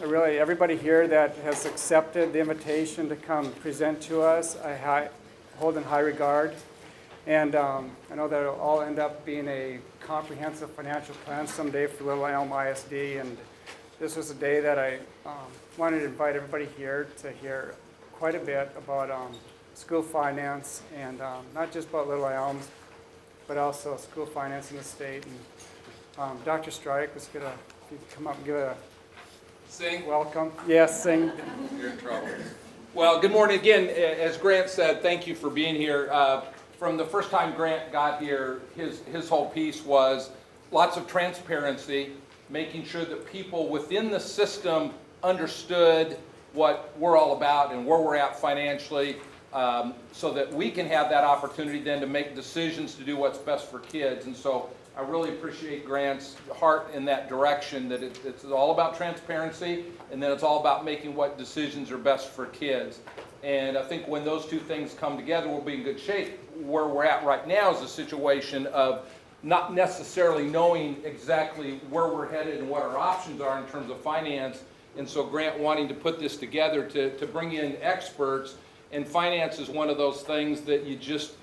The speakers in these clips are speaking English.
Really, everybody here that has accepted the invitation to come present to us, I hold in high regard. And I know that it'll all end up being a comprehensive financial plan someday for Little Elm ISD. And this was a day that I wanted to invite everybody here to hear quite a bit about school finance, and not just about Little Elms, but also school finance in the state. And Dr. Strike was going to come up and give a Sing? welcome. Yes, sing. You're in trouble. Well, good morning again. As Grant said, thank you for being here. From the first time Grant got here, his whole piece was lots of transparency, making sure that people within the system understood what we're all about and where we're at financially, so that we can have that opportunity then to make decisions to do what's best for kids. And so I really appreciate Grant's heart in that direction, that it's all about transparency, and then it's all about making what decisions are best for kids. And I think when those two things come together, we'll be in good shape. Where we're at right now is a situation of not necessarily knowing exactly where we're headed and what our options are in terms of finance. And so Grant wanting to put this together to bring in experts, and finance is one of those things that you just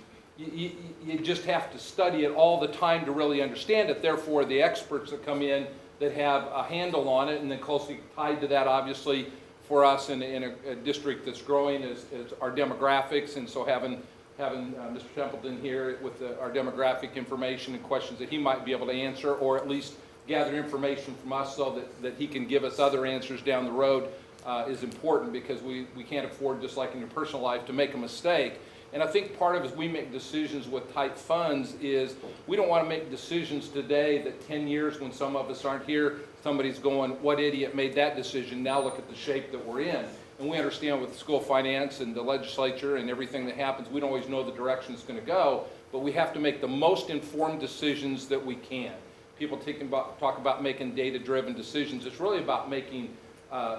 have to study it all the time to really understand it. Therefore, the experts that come in that have a handle on it, and then closely tied to that, obviously, for us in a district that's growing is our demographics. And so having Mr. Templeton here with our demographic information and questions that he might be able to answer, or at least gather information from us so that he can give us other answers down the road, is important, because we can't afford, just like in your personal life, to make a mistake. And I think part of it, as we make decisions with tight funds, is we don't want to make decisions today that 10 years when some of us aren't here, somebody's going, what idiot made that decision? Now look at the shape that we're in. And we understand with school finance and the legislature and everything that happens, we don't always know the direction it's going to go, but we have to make the most informed decisions that we can. People talk about making data-driven decisions. It's really about making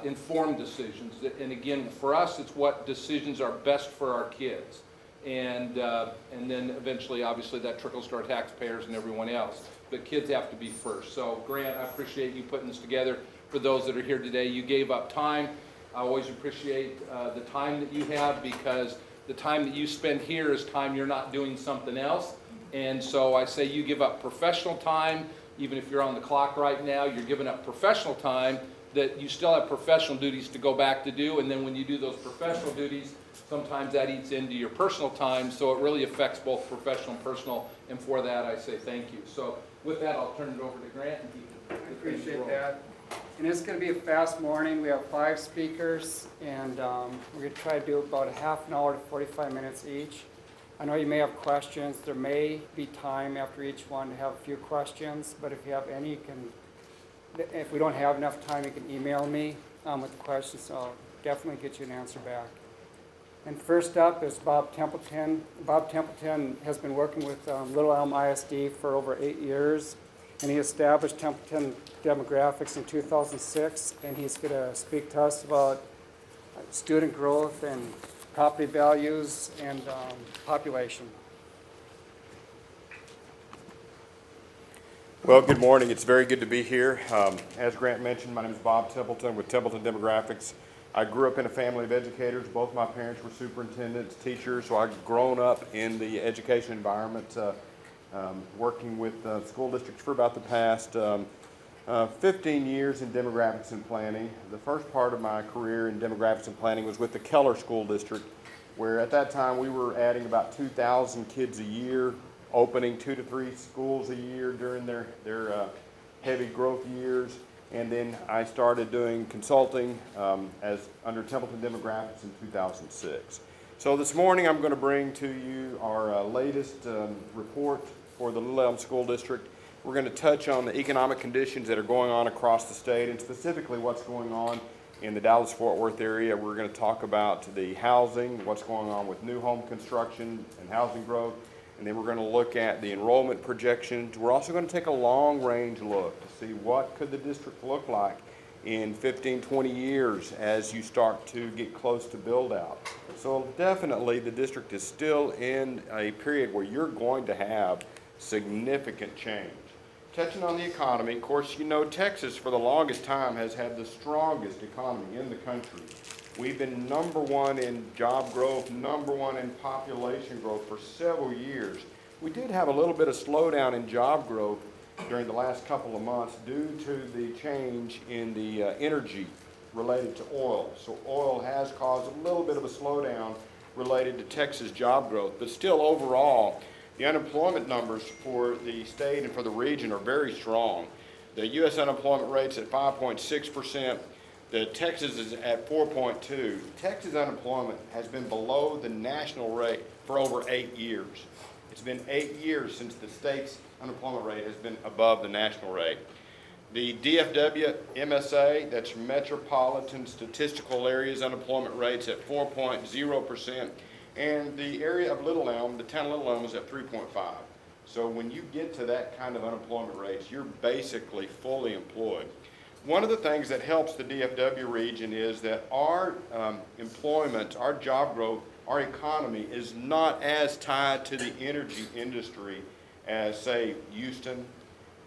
informed decisions. And again, for us, it's what decisions are best for our kids. And then eventually, obviously, that trickles to our taxpayers and everyone else. But kids have to be first. So, Grant, I appreciate you putting this together. For those that are here today, you gave up time. I always appreciate the time that you have, because the time that you spend here is time you're not doing something else. And so I say you give up professional time. Even if you're on the clock right now, you're giving up professional time that you still have professional duties to go back to do. And then when you do those professional duties, sometimes that eats into your personal time, so it really affects both professional and personal, and for that I say thank you. So with that, I'll turn it over to Grant. And I appreciate that. And it's going to be a fast morning. We have 5 speakers, and we're going to try to do about a half an hour to 45 minutes each. I know you may have questions. There may be time after each one to have a few questions, but if you have any, if we don't have enough time, you can email me with the questions, so I'll definitely get you an answer back. And first up is Bob Templeton. Bob Templeton has been working with Little Elm ISD for over 8 years, and he established Templeton Demographics in 2006, and he's going to speak to us about student growth and property values and population. Well, good morning. It's very good to be here. As Grant mentioned, my name is Bob Templeton with Templeton Demographics. I grew up in a family of educators. Both my parents were superintendents, teachers, so I've grown up in the education environment, working with school districts for about the past 15 years in demographics and planning. The first part of my career in demographics and planning was with the Keller School District, where at that time we were adding about 2,000 kids a year, opening 2 to 3 schools a year during their heavy growth years. And then I started doing consulting as under Templeton Demographics in 2006. So this morning I'm going to bring to you our latest report for the Little Elm School District. We're going to touch on the economic conditions that are going on across the state, and specifically what's going on in the Dallas-Fort Worth area. We're going to talk about the housing, what's going on with new home construction and housing growth. And then we're going to look at the enrollment projections. We're also going to take a long-range look to see what could the district look like in 15, 20 years as you start to get close to build-out. So definitely the district is still in a period where you're going to have significant change. touching on the economy, of course, you know Texas for the longest time has had the strongest economy in the country. We've been number one in job growth, number one in population growth for several years. We did have a little bit of slowdown in job growth during the last couple of months due to the change in the energy related to oil. So oil has caused a little bit of a slowdown related to Texas job growth, but still overall, the unemployment numbers for the state and for the region are very strong. The U.S. unemployment rate's at 5.6%. The Texas is at 4.2. Texas unemployment has been below the national rate for over 8 years. It's been 8 years since the state's unemployment rate has been above the national rate. The DFW MSA, that's Metropolitan Statistical Area's unemployment rate's at 4.0%, and the area of Little Elm, the town of Little Elm, is at 3.5. So when you get to that kind of unemployment rates, you're basically fully employed. One of the things that helps the DFW region is that our employment, our job growth, our economy is not as tied to the energy industry as, say, Houston,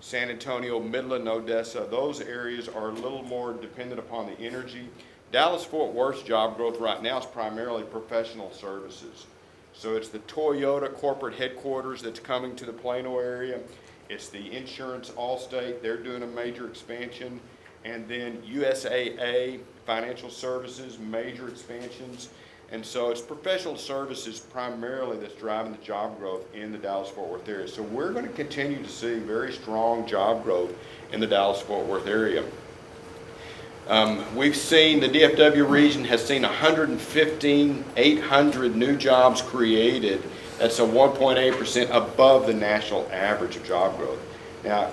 San Antonio, Midland, Odessa. Those areas are a little more dependent upon the energy. Dallas-Fort Worth's job growth right now is primarily professional services. So it's the Toyota corporate headquarters that's coming to the Plano area. It's the insurance Allstate. They're doing a major expansion. And then USAA, financial services, major expansions. And so it's professional services primarily that's driving the job growth in the Dallas-Fort Worth area. So we're going to continue to see very strong job growth in the Dallas-Fort Worth area. We've seen the DFW region has seen 115,800 new jobs created. That's a 1.8% above the national average of job growth. Now,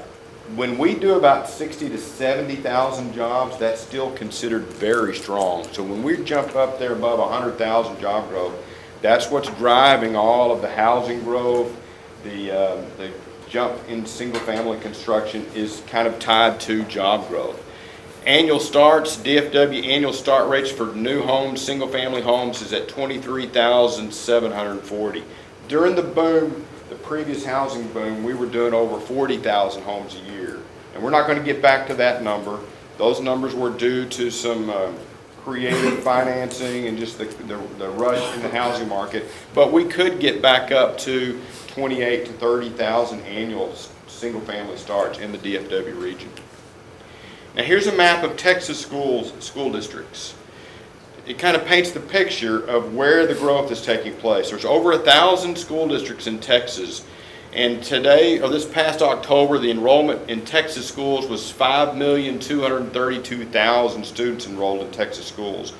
when we do about 60 to 70,000 jobs, that's still considered very strong. So when we jump up there above 100,000 job growth, that's what's driving all of the housing growth. The jump in single-family construction is kind of tied to job growth. Annual starts, DFW annual start rates for new homes, single-family homes, is at 23,740. During the boom, the previous housing boom, we were doing over 40,000 homes a year. And we're not going to get back to that number. Those numbers were due to some creative financing and just the rush in the housing market. But we could get back up to 28,000 to 30,000 annual single-family starts in the DFW region. Now here's a map of Texas school districts. It kind of paints the picture of where the growth is taking place. There's over 1,000 school districts in Texas, and today, or this past October, the enrollment in Texas schools was 5,232,000 students enrolled in Texas schools.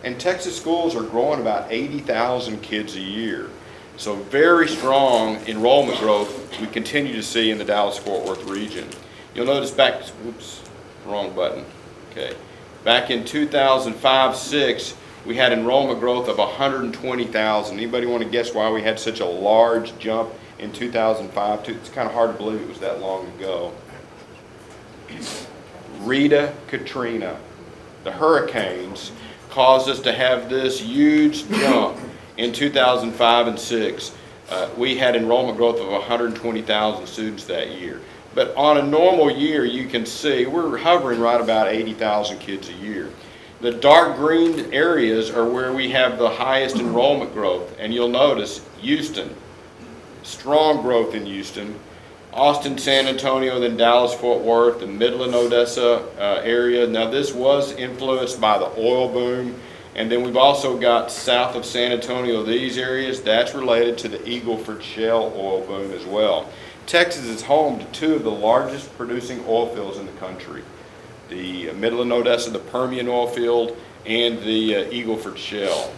And Texas schools are growing about 80,000 kids a year. So very strong enrollment growth we continue to see in the Dallas-Fort Worth region. You'll notice back, whoops, wrong button, okay. Back in 2005-06, we had enrollment growth of 120,000. Anybody want to guess why we had such a large jump in 2005? It's kind of hard to believe it was that long ago. Rita, Katrina, the hurricanes caused us to have this huge jump in 2005 and 6. We had enrollment growth of 120,000 students that year. But on a normal year, you can see we're hovering right about 80,000 kids a year. The dark green areas are where we have the highest enrollment growth. And you'll notice Houston, strong growth in Houston. Austin, San Antonio, then Dallas-Fort Worth, the Midland, Odessa area. Now this was influenced by the oil boom. And then we've also got south of San Antonio, these areas. That's related to the Eagle Ford Shale oil boom as well. Texas is home to two of the largest producing oil fields in the country. The Midland, Odessa, the Permian oil field, and the Eagle Ford Shale.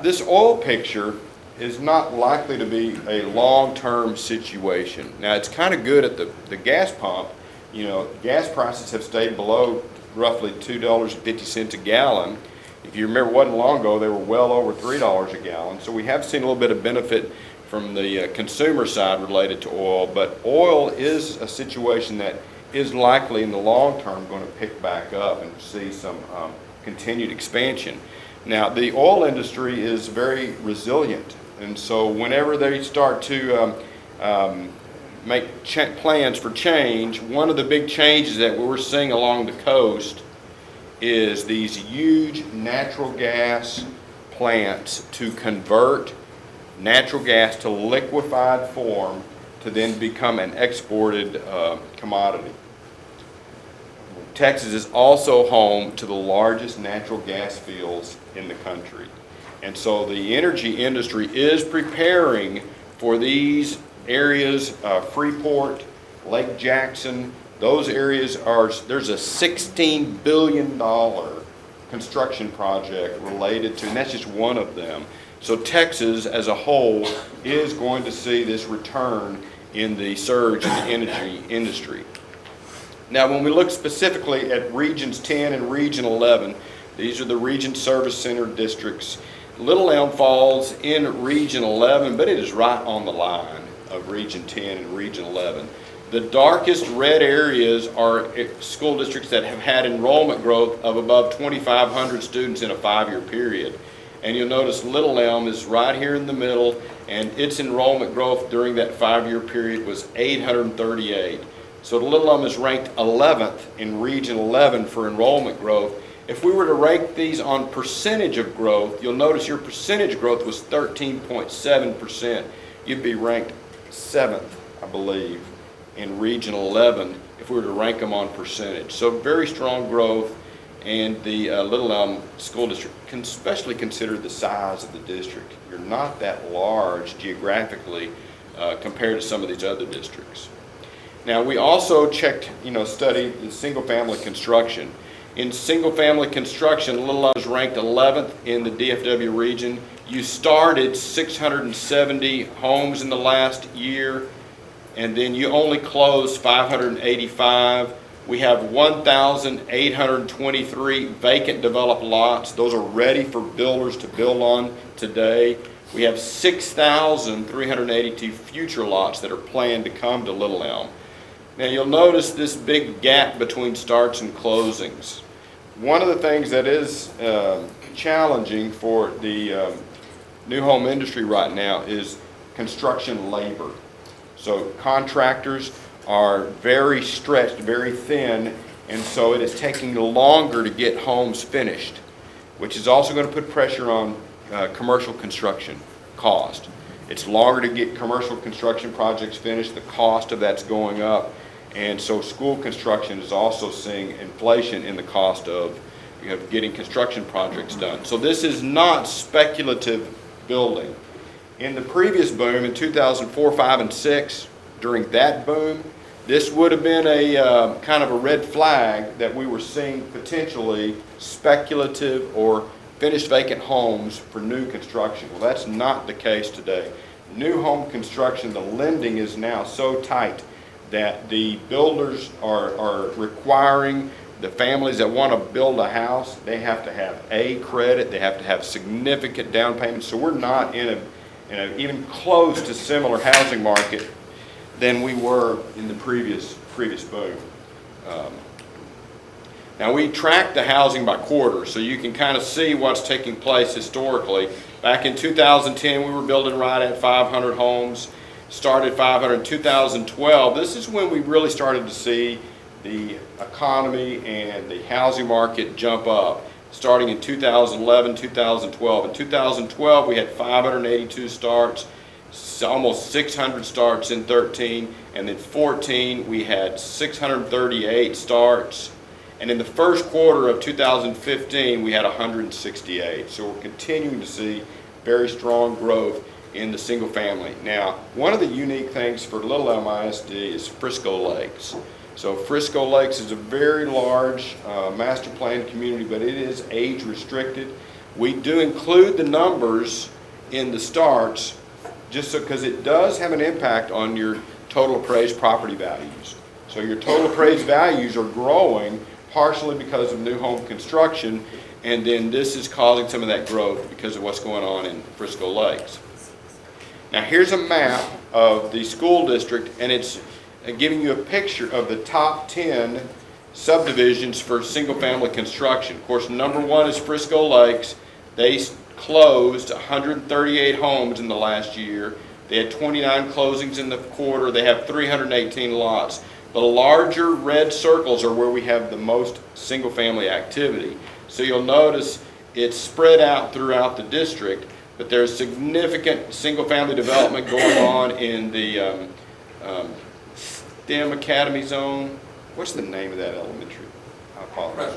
This oil picture is not likely to be a long-term situation. Now it's kind of good at the gas pump. You know, gas prices have stayed below roughly $2.50 a gallon. If you remember, it wasn't long ago, they were well over $3 a gallon. So we have seen a little bit of benefit from the consumer side related to oil, but oil is a situation that is likely in the long term going to pick back up and see some continued expansion. Now, the oil industry is very resilient, and so whenever they start to make plans for change, one of the big changes that we're seeing along the coast is these huge natural gas plants to convert natural gas to liquefied form to then become an exported commodity. Texas is also home to the largest natural gas fields in the country. And so the energy industry is preparing for these areas, Freeport, Lake Jackson, those areas there's a $16 billion construction project related to, and that's just one of them. So Texas as a whole is going to see this return in the surge in the energy industry. Now, when we look specifically at Regions 10 and Region 11, these are the Region Service Center districts. Little Elm falls in Region 11, but it is right on the line of Region 10 and Region 11. The darkest red areas are school districts that have had enrollment growth of above 2,500 students in a 5-year period. And you'll notice Little Elm is right here in the middle, and its enrollment growth during that 5-year period was 838. So Little Elm is ranked 11th in Region 11 for enrollment growth. If we were to rank these on percentage of growth, you'll notice your percentage growth was 13.7%. You'd be ranked 7th, I believe, in Region 11 if we were to rank them on percentage. So very strong growth, and the Little Elm School District can especially consider the size of the district. You're not that large geographically compared to some of these other districts. Now, we also studied the single-family construction. In single-family construction, Little Elm is ranked 11th in the DFW region. You started 670 homes in the last year, and then you only closed 585. We have 1,823 vacant developed lots. Those are ready for builders to build on today. We have 6,382 future lots that are planned to come to Little Elm. Now, you'll notice this big gap between starts and closings. One of the things that is challenging for the new home industry right now is construction labor. So contractors are very stretched, very thin, and so it is taking longer to get homes finished, which is also going to put pressure on commercial construction cost. It's longer to get commercial construction projects finished. The cost of that's going up. And so school construction is also seeing inflation in the cost of getting construction projects done. So this is not speculative building. In the previous boom in 2004, 5, and 6, during that boom, this would have been a kind of a red flag that we were seeing potentially speculative or finished vacant homes for new construction. Well, that's not the case today. New home construction, the lending is now so tight that the builders are requiring the families that want to build a house, they have to have A credit, they have to have significant down payments. So we're not in a even close to similar housing market than we were in the previous boom. Now, we track the housing by quarter, so you can kind of see what's taking place historically. Back in 2010, we were building right at 500 homes, started 500 in 2012. This is when we really started to see the economy and the housing market jump up, starting in 2011, 2012. In 2012, we had 582 starts, almost 600 starts in 13, and then 14, we had 638 starts. And in the first quarter of 2015, we had 168. So we're continuing to see very strong growth in the single family. Now, one of the unique things for Little Elm ISD is Frisco Lakes. So Frisco Lakes is a very large master planned community, but it is age restricted. We do include the numbers in the starts just because it does have an impact on your total appraised property values. So your total appraised values are growing partially because of new home construction, and then this is causing some of that growth because of what's going on in Frisco Lakes. Now, here's a map of the school district, and it's giving you a picture of the top 10 subdivisions for single-family construction. Of course, number 1 is Frisco Lakes. They closed 138 homes in the last year. They had 29 closings in the quarter. They have 318 lots. The larger red circles are where we have the most single-family activity. So you'll notice it's spread out throughout the district, but there's significant single-family development going on in the STEM Academy zone. What's the name of that elementary? I apologize.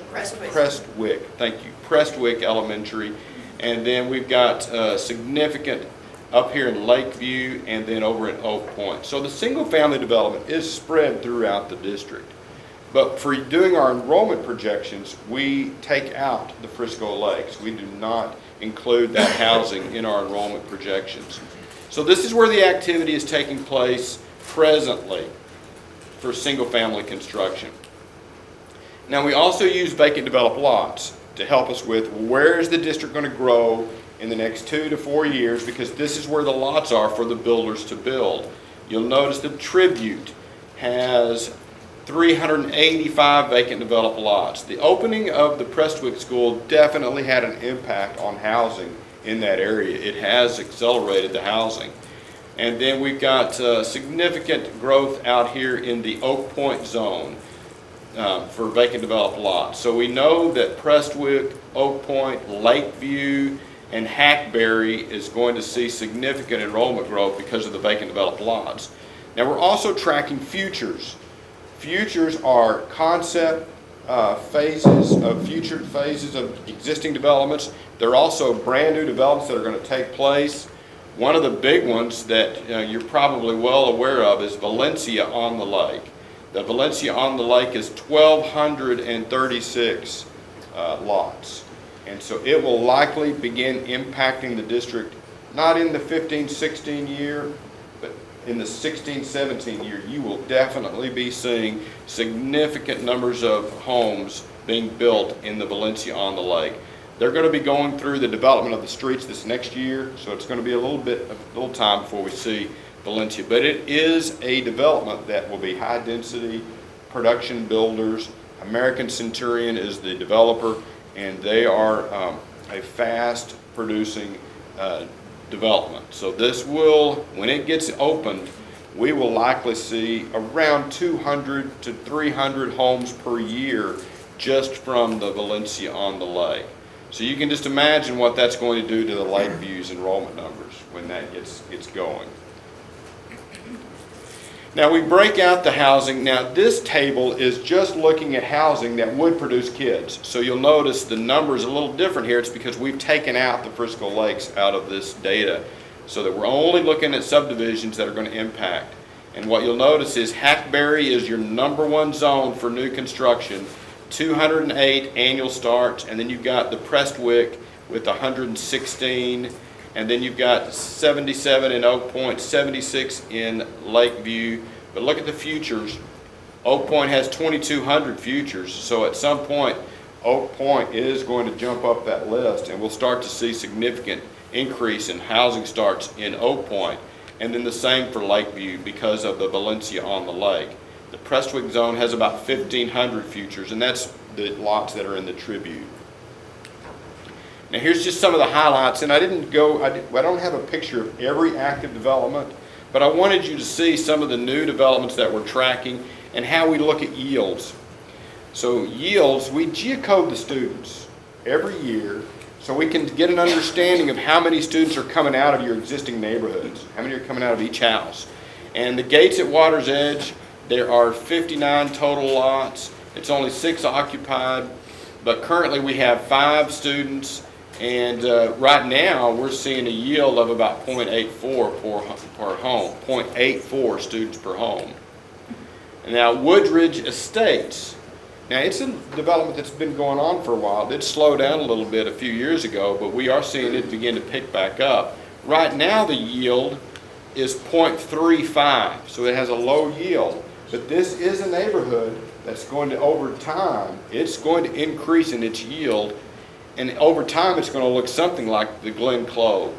Prestwick. Thank you. Prestwick Elementary. And then we've got significant up here in Lakeview and then over in Oak Point. So the single-family development is spread throughout the district. But for doing our enrollment projections, we take out the Frisco Lakes. We do not include that housing in our enrollment projections. So this is where the activity is taking place presently for single-family construction. Now we also use vacant developed lots to help us with where is the district going to grow in the next 2 to 4 years, because this is where the lots are for the builders to build. You'll notice the Tribute has 385 vacant developed lots. The opening of the Prestwick School definitely had an impact on housing in that area. It has accelerated the housing. And then we've got significant growth out here in the Oak Point zone for vacant developed lots. So we know that Prestwick, Oak Point, Lakeview, and Hackberry is going to see significant enrollment growth because of the vacant developed lots. Now we're also tracking futures. Futures are concept phases of future phases of existing developments. They're also brand new developments that are going to take place. One of the big ones that you're probably well aware of is Valencia on the Lake. The Valencia on the Lake is 1,236 lots. And so it will likely begin impacting the district, not in the 15-16 year, but in the 16-17 year. You will definitely be seeing significant numbers of homes being built in the Valencia on the Lake. They're going to be going through the development of the streets this next year, so it's going to be a little time before we see Valencia. But it is a development that will be high density, production builders. American Centurion is the developer, and they are a fast producing development. So this will, when it gets opened, we will likely see around 200 to 300 homes per year just from the Valencia on the Lake. So you can just imagine what that's going to do to the Lakeview's enrollment numbers when that gets going. Now we break out the housing. Now this table is just looking at housing that would produce kids. So you'll notice the numbers a little different here. It's because we've taken out the Frisco Lakes out of this data so that we're only looking at subdivisions that are going to impact. And what you'll notice is Hackberry is your #1 zone for new construction, 208 annual starts, and then you've got the Prestwick with 116, and then you've got 77 in Oak Point, 76 in Lakeview. But look at the futures. Oak Point has 2,200 futures, so at some point Oak Point is going to jump up that list, and we'll start to see significant increase in housing starts in Oak Point, and then the same for Lakeview because of the Valencia on the Lake. The Prestwick zone has about 1,500 futures, and that's the lots that are in the Tribute. Now here's just some of the highlights, and I don't have a picture of every active development, but I wanted you to see some of the new developments that we're tracking and how we look at yields. So yields, we geocode the students every year so we can get an understanding of how many students are coming out of your existing neighborhoods, how many are coming out of each house. And the gates at Water's Edge, there are 59 total lots. It's only 6 occupied, but currently we have 5 students, and right now we're seeing a yield of about 0.84 per home, 0.84 students per home. And now Woodridge Estates, now it's a development that's been going on for a while. It slowed down a little bit a few years ago, but we are seeing it begin to pick back up. Right now the yield is 0.35, so it has a low yield. But this is a neighborhood that's going to, over time, it's going to increase in its yield, and over time it's going to look something like the Glen Clove.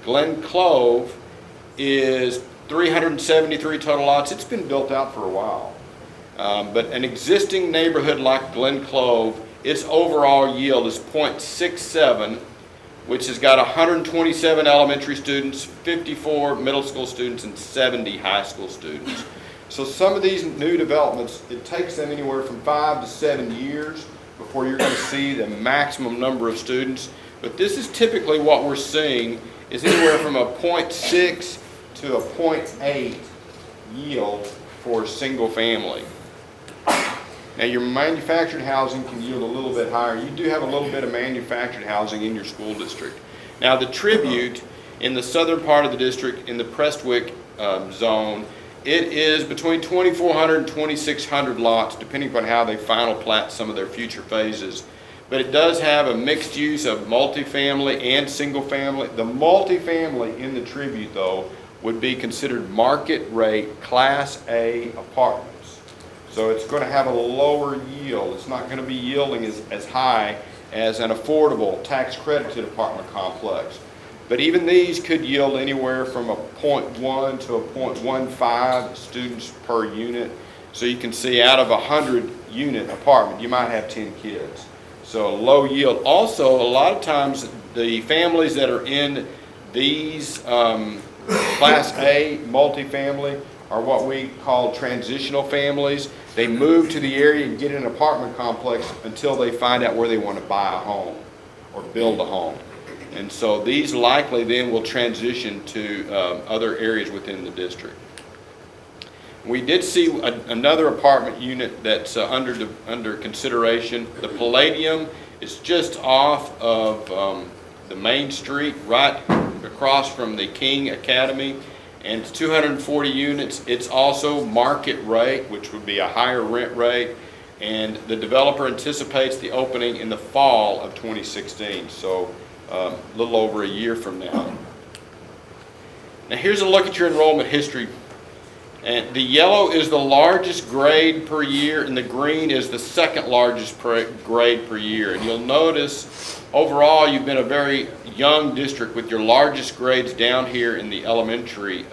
Glen Clove is 373 total lots. It's been built out for a while. But an existing neighborhood like Glen Clove, its overall yield is 0.67, which has got 127 elementary students, 54 middle school students, and 70 high school students. So some of these new developments, it takes them anywhere from 5 to 7 years before you're going to see the maximum number of students. But this is typically what we're seeing is anywhere from a 0.6 to a 0.8 yield for a single family. Now your manufactured housing can yield a little bit higher. You do have a little bit of manufactured housing in your school district. Now the Tribute in the southern part of the district, in the Prestwick zone, it is between 2,400 and 2,600 lots, depending upon how they final plat some of their future phases. But it does have a mixed use of multifamily and single family. The multifamily in the Tribute, though, would be considered market rate Class A apartments. So it's going to have a lower yield. It's not going to be yielding as high as an affordable tax credited apartment complex. But even these could yield anywhere from a 0.1 to a 0.15 students per unit. So you can see out of a 100 unit apartment, you might have 10 kids. So a low yield. Also, a lot of times the families that are in these Class A multifamily are what we call transitional families. They move to the area and get in an apartment complex until they find out where they want to buy a home or build a home. And so these likely then will transition to other areas within the district. We did see another apartment unit that's under consideration. The Palladium is just off of the main street, right across from the King Academy, and it's 240 units. It's also market rate, which would be a higher rent rate, and the developer anticipates the opening in the fall of 2016, so a little over a year from now. Now here's a look at your enrollment history. And the yellow is the largest grade per year, and the green is the second largest grade per year. And you'll notice overall you've been a very young district with your largest grades down here in the elementary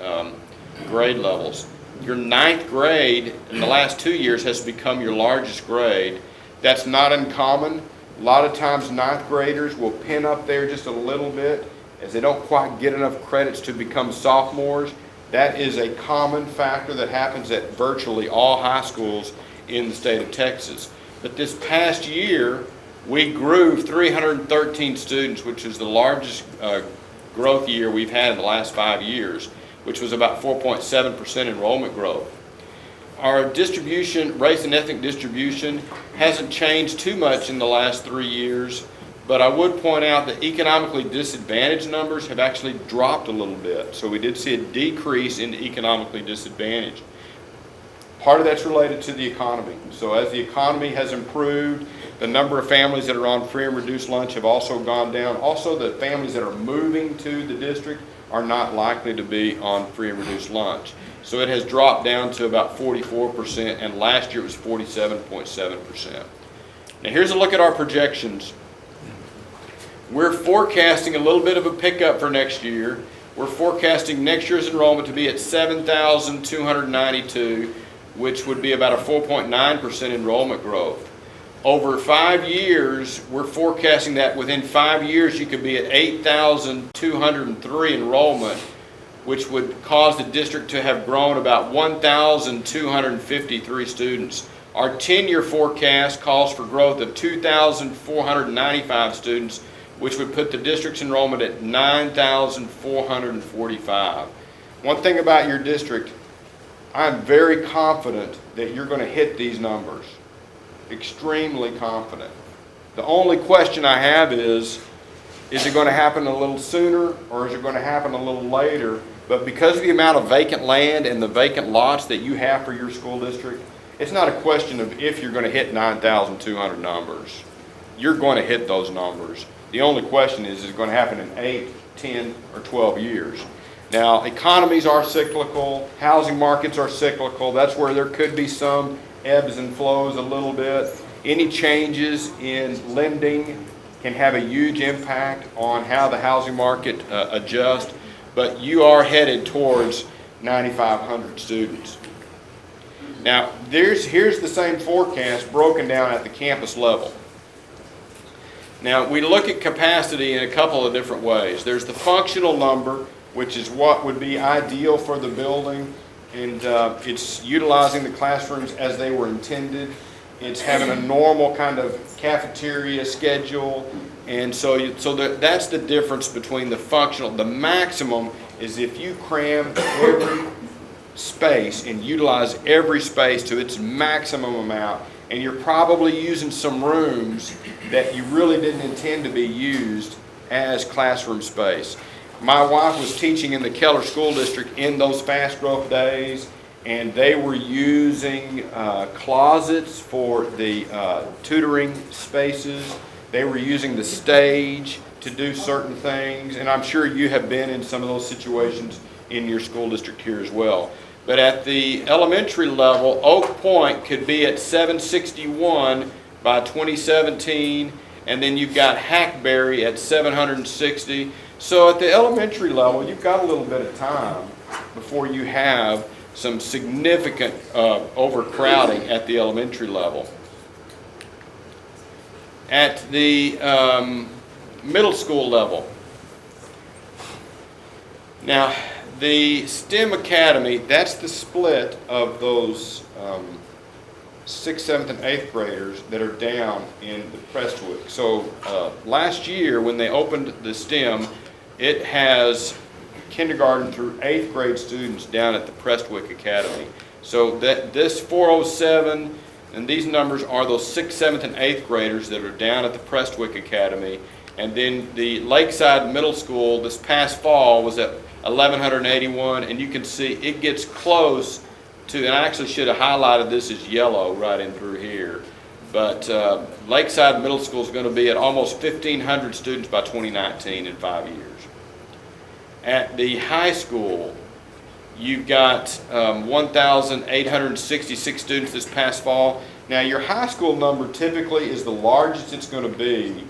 grade levels. Your 9th grade in the last 2 years has become your largest grade. That's not uncommon. A lot of times 9th graders will pin up there just a little bit as they don't quite get enough credits to become sophomores. That is a common factor that happens at virtually all high schools in the state of Texas. But this past year, we grew 313 students, which is the largest growth year we've had in the last 5 years, which was about 4.7% enrollment growth. Our distribution, race and ethnic distribution, hasn't changed too much in the last 3 years. But I would point out that economically disadvantaged numbers have actually dropped a little bit. So we did see a decrease in the economically disadvantaged. Part of that's related to the economy. So as the economy has improved, the number of families that are on free and reduced lunch have also gone down. Also, the families that are moving to the district are not likely to be on free and reduced lunch. So it has dropped down to about 44%, and last year it was 47.7%. Now here's a look at our projections. We're forecasting a little bit of a pickup for next year. We're forecasting next year's enrollment to be at 7,292, which would be about a 4.9% enrollment growth. Over 5 years, we're forecasting that within 5 years you could be at 8,203 enrollment, which would cause the district to have grown about 1,253 students. Our 10-year forecast calls for growth of 2,495 students, which would put the district's enrollment at 9,445. One thing about your district, I'm very confident that you're going to hit these numbers. Extremely confident. The only question I have is it going to happen a little sooner or is it going to happen a little later? But because of the amount of vacant land and the vacant lots that you have for your school district, it's not a question of if you're going to hit 9,200 numbers. You're going to hit those numbers. The only question is it going to happen in 8, 10, or 12 years? Now, economies are cyclical. Housing markets are cyclical. That's where there could be some ebbs and flows a little bit. Any changes in lending can have a huge impact on how the housing market adjusts. But you are headed towards 9,500 students. Now, here's the same forecast broken down at the campus level. Now, we look at capacity in a couple of different ways. There's the functional number, which is what would be ideal for the building, and it's utilizing the classrooms as they were intended. It's having a normal kind of cafeteria schedule, and that's the difference between the functional. The maximum is if you cram every space and utilize every space to its maximum amount, and you're probably using some rooms that you really didn't intend to be used as classroom space. My wife was teaching in the Keller School District in those fast growth days, and they were using closets for the tutoring spaces. They were using the stage to do certain things, and I'm sure you have been in some of those situations in your school district here as well. But at the elementary level, Oak Point could be at 761 by 2017, and then you've got Hackberry at 760. So at the elementary level, you've got a little bit of time before you have some significant overcrowding at the elementary level. At the middle school level, now the STEM Academy, that's the split of those 6th, 7th, and 8th graders that are down in the Prestwick. So last year when they opened the STEM, it has kindergarten through 8th grade students down at the Prestwick Academy. So that this 407 and these numbers are those 6th, 7th, and 8th graders that are down at the Prestwick Academy. And then the Lakeside Middle School this past fall was at 1,181, and you can see it gets close to, and I actually should have highlighted this as yellow right in through here, but Lakeside Middle School is going to be at almost 1,500 students by 2019 in 5 years. At the high school, you've got 1,866 students this past fall. Now your high school number typically is the largest it's going to be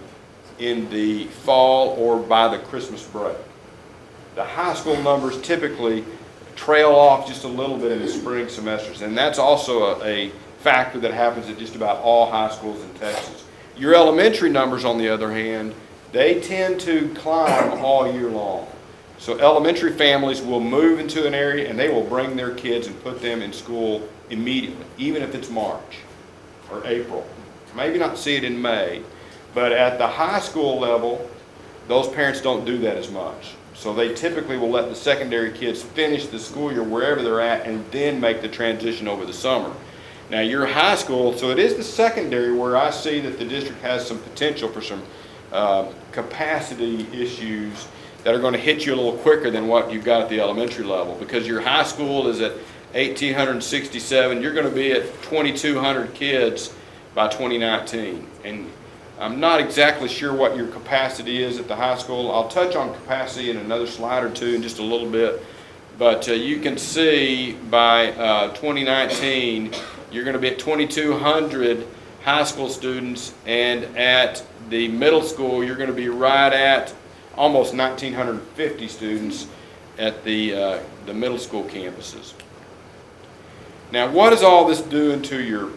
in the fall or by the Christmas break. The high school numbers typically trail off just a little bit in the spring semesters, and that's also a factor that happens at just about all high schools in Texas. Your elementary numbers, on the other hand, they tend to climb all year long. So elementary families will move into an area and they will bring their kids and put them in school immediately, even if it's March or April. Maybe not see it in May, but at the high school level, those parents don't do that as much. So they typically will let the secondary kids finish the school year wherever they're at and then make the transition over the summer. Now your high school, so it is the secondary where I see that the district has some potential for some capacity issues that are going to hit you a little quicker than what you've got at the elementary level, because your high school is at 1,867. You're going to be at 2,200 kids by 2019. And I'm not exactly sure what your capacity is at the high school. I'll touch on capacity in another slide or two in just a little bit. But you can see by 2019, you're going to be at 2,200 high school students, and at the middle school, you're going to be right at almost 1,950 students at the middle school campuses. Now, what is all this doing to your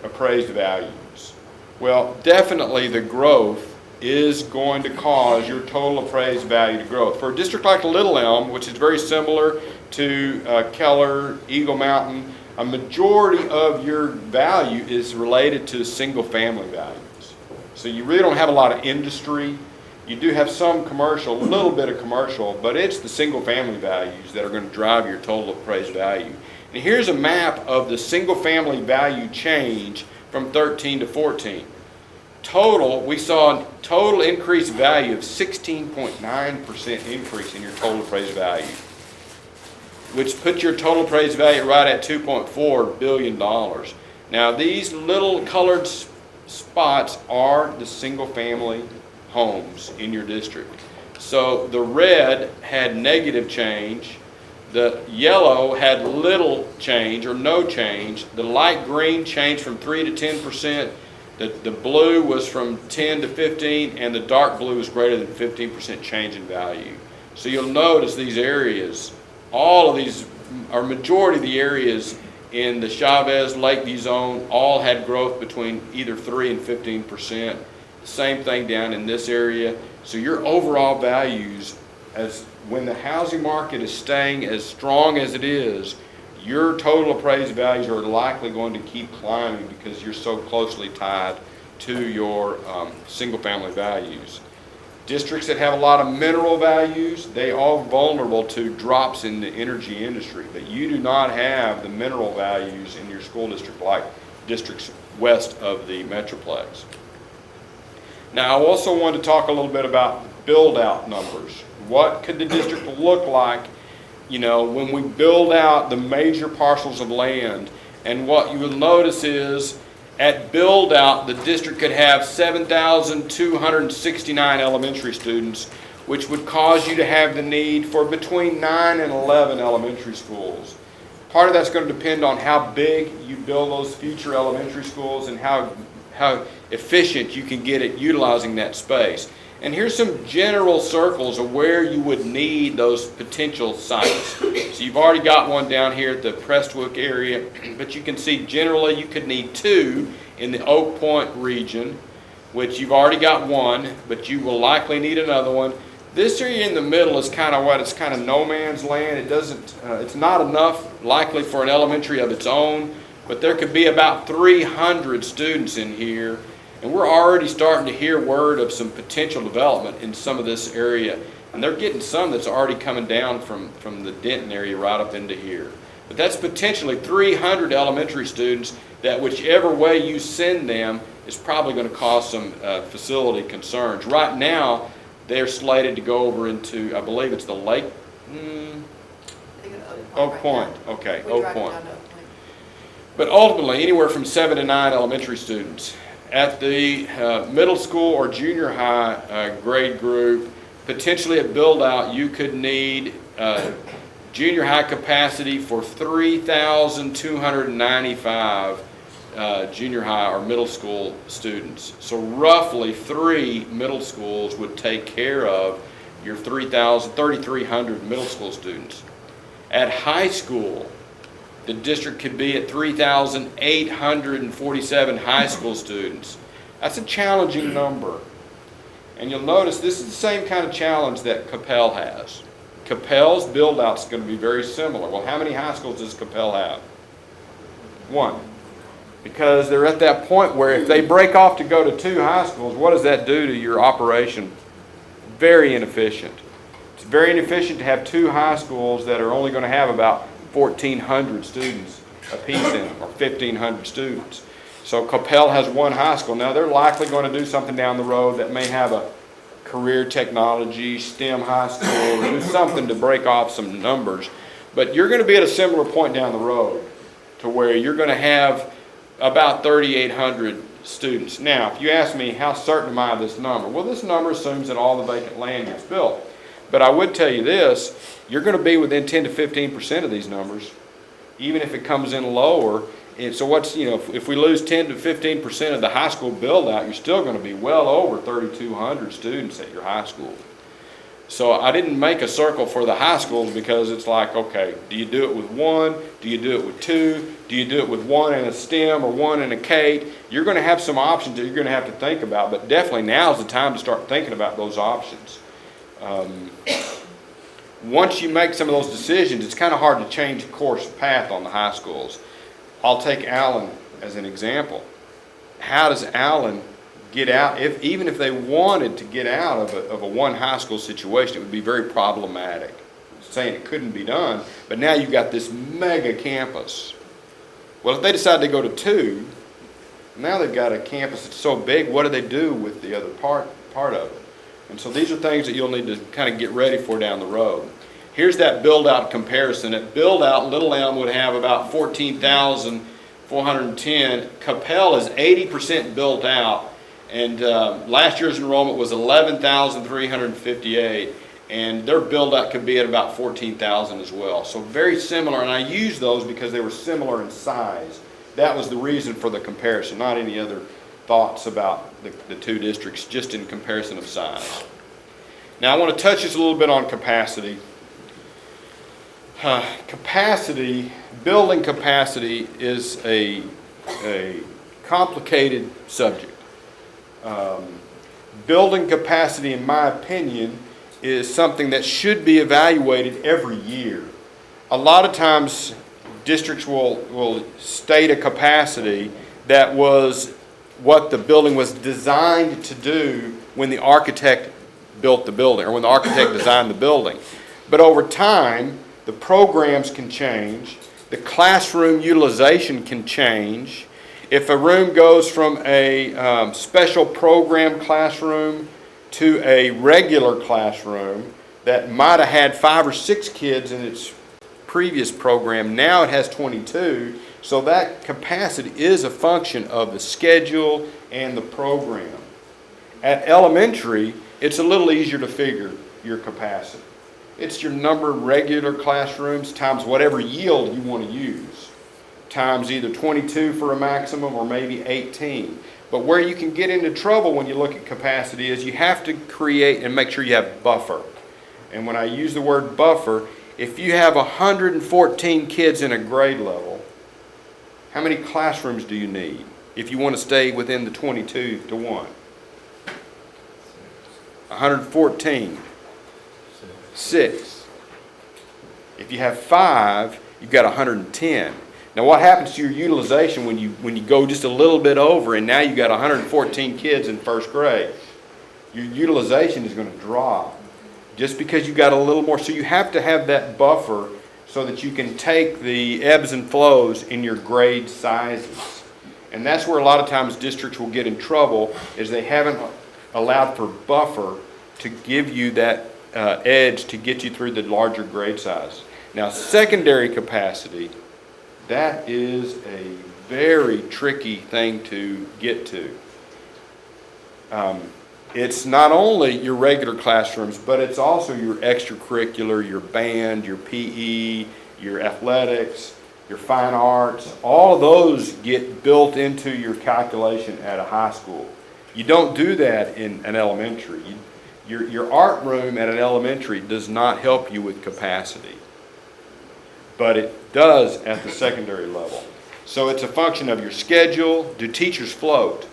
appraised values? Well, definitely the growth is going to cause your total appraised value to grow. For a district like Little Elm, which is very similar to Keller, Eagle Mountain, a majority of your value is related to single family values. So you really don't have a lot of industry. You do have some commercial, a little bit of commercial, but it's the single family values that are going to drive your total appraised value. And here's a map of the single family value change from 13 to 14. Total, we saw a total increased value of 16.9% increase in your total appraised value, which puts your total appraised value right at $2.4 billion. Now these little colored spots are the single family homes in your district. So the red had negative change, the yellow had little change or no change, the light green changed from 3 to 10%, the blue was from 10 to 15, and the dark blue is greater than 15% change in value. So you'll notice these areas, all of these, or majority of the areas in the Chavez Lakeview zone all had growth between either 3 and 15%. same thing down in this area. So your overall values, as when the housing market is staying as strong as it is, your total appraised values are likely going to keep climbing because you're so closely tied to your single-family values. Districts that have a lot of mineral values, they are vulnerable to drops in the energy industry, but you do not have the mineral values in your school district like districts west of the Metroplex. Now, I also want to talk a little bit about build-out numbers. What could the district look like, you know, when we build out the major parcels of land? And what you will notice is at build-out, the district could have 7,269 elementary students, which would cause you to have the need for between 9 and 11 elementary schools. Part of that's going to depend on how big you build those future elementary schools and how efficient you can get at utilizing that space. And here's some general circles of where you would need those potential sites. So you've already got one down here at the Prestwick area, but you can see generally you could need 2 in the Oak Point region, which you've already got 1, but you will likely need another one. This area in the middle is kind of it's kind of no man's land. It doesn't, it's not enough likely for an elementary of its own, but there could be about 300 students in here. And we're already starting to hear word of some potential development in some of this area. And they're getting some that's already coming down from the Denton area right up into here. But that's potentially 300 elementary students that whichever way you send them is probably going to cause some facility concerns. Right now, they're slated to go over into, I believe it's the Lake, Oak Point. Okay, Oak Point. But ultimately, anywhere from 7 to 9 elementary students. At the middle school or junior high grade group, potentially at build out, you could need junior high capacity for 3,295 junior high or middle school students. So roughly 3 middle schools would take care of your 3,300 middle school students. At high school, the district could be at 3,847 high school students. That's a challenging number. And you'll notice this is the same kind of challenge that Capel has. Capel's build-out is going to be very similar. Well, how many high schools does Capel have? 1. Because they're at that point where if they break off to go to 2 high schools, what does that do to your operation? Very inefficient. It's very inefficient to have 2 high schools that are only going to have about 1,400 students apiece in them, or 1,500 students. So Capel has 1 high school. Now they're likely going to do something down the road that may have a career technology, STEM high school, or do something to break off some numbers. But you're going to be at a similar point down the road to where you're going to have about 3,800 students. Now, if you ask me how certain am I of this number, well, this number assumes that all the vacant land gets built. But I would tell you this, you're going to be within 10 to 15% of these numbers, even if it comes in lower. And so what's, you know, if we lose 10 to 15% of the high school build out, you're still going to be well over 3,200 students at your high school. So I didn't make a circle for the high schools because it's like, okay, do you do it with 1? Do you do it with 2? Do you do it with 1 and a STEM or 1 and a CATE? You're going to have some options that you're going to have to think about, but definitely now's the time to start thinking about those options. Once you make some of those decisions, it's kind of hard to change the course path on the high schools. I'll take Allen as an example. How does Allen get out? Even if they wanted to get out of a 1 high school situation, it would be very problematic. I'm saying it couldn't be done, but now you've got this mega campus. Well, if they decide to go to 2, now they've got a campus that's so big, what do they do with the other part of it? And so these are things that you'll need to kind of get ready for down the road. Here's that build-out comparison. At build-out, Little Elm would have about 14,410. Capel is 80% built out, and last year's enrollment was 11,358, and their build-out could be at about 14,000 as well. So very similar, and I use those because they were similar in size. That was the reason for the comparison, not any other thoughts about the 2 districts, just in comparison of size. Now I want to touch just a little bit on capacity. Building capacity is a complicated subject. building capacity, in my opinion, is something that should be evaluated every year. A lot of times, districts will state a capacity that was what the building was designed to do when the architect built the building, or when the architect designed the building. But over time, the programs can change, the classroom utilization can change. If a room goes from a special program classroom to a regular classroom that might have had 5 or 6 kids in its previous program, now it has 22, so that capacity is a function of the schedule and the program. At elementary, it's a little easier to figure your capacity. It's your number of regular classrooms times whatever yield you want to use, times either 22 for a maximum or maybe 18. But where you can get into trouble when you look at capacity is you have to create and make sure you have buffer. And when I use the word buffer, if you have 114 kids in a grade level, how many classrooms do you need if you want to stay within the 22 to 1? 114. 6. If you have 5, you've got 110. Now what happens to your utilization when you go just a little bit over and now you've got 114 kids in first grade? Your utilization is going to drop just because you got a little more. So you have to have that buffer so that you can take the ebbs and flows in your grade sizes. And that's where a lot of times districts will get in trouble, is they haven't allowed for buffer to give you that edge to get you through the larger grade size. Now secondary capacity, that is a very tricky thing to get to. It's not only your regular classrooms, but it's also your extracurricular, your band, your PE, your athletics, your fine arts. All of those get built into your calculation at a high school. You don't do that in an elementary. Your art room at an elementary does not help you with capacity, but it does at the secondary level. So it's a function of your schedule. Do teachers float?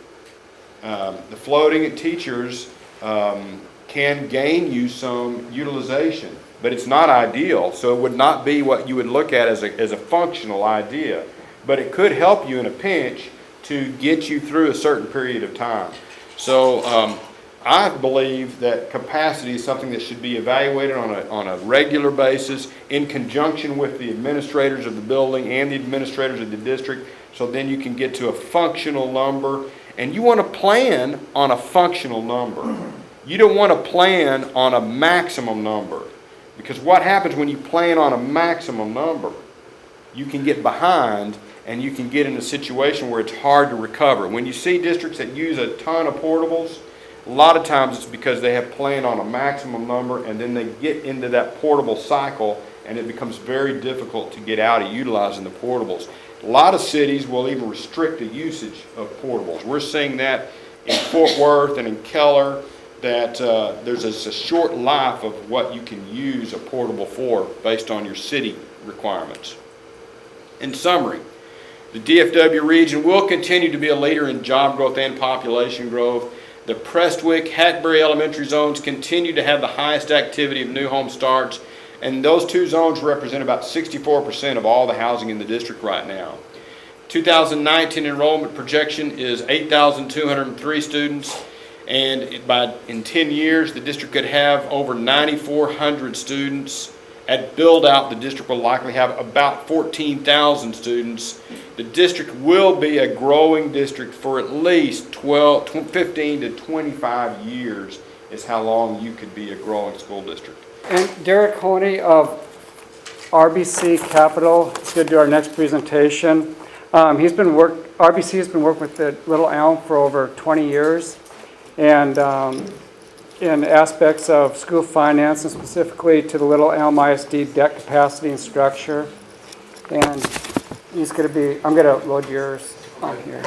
The floating teachers can gain you some utilization, but it's not ideal. So it would not be what you would look at as a functional idea, but it could help you in a pinch to get you through a certain period of time. So I believe that capacity is something that should be evaluated on a regular basis in conjunction with the administrators of the building and the administrators of the district, so then you can get to a functional number. And you want to plan on a functional number. You don't want to plan on a maximum number, because what happens when you plan on a maximum number, you can get behind and you can get in a situation where it's hard to recover. When you see districts that use a ton of portables, a lot of times it's because they have planned on a maximum number and then they get into that portable cycle and it becomes very difficult to get out of utilizing the portables. A lot of cities will even restrict the usage of portables. We're seeing that in Fort Worth and in Keller, that there's a short life of what you can use a portable for based on your city requirements. In summary, the DFW region will continue to be a leader in job growth and population growth. The Prestwick, Hackberry elementary zones continue to have the highest activity of new home starts, and those two zones represent about 64% of all the housing in the district right now. 2019 enrollment projection is 8,203 students, and in 10 years the district could have over 9,400 students. At build out, the district will likely have about 14,000 students. The district will be a growing district for at least 15 to 25 years is how long you could be a growing school district. And Derek Honey of RBC Capital is going to do our next presentation. RBC has been working with the Little Elm for over 20 years, and in aspects of school finance, and specifically to the Little Elm ISD debt capacity and structure. And he's going to be, I'm going to load yours on here.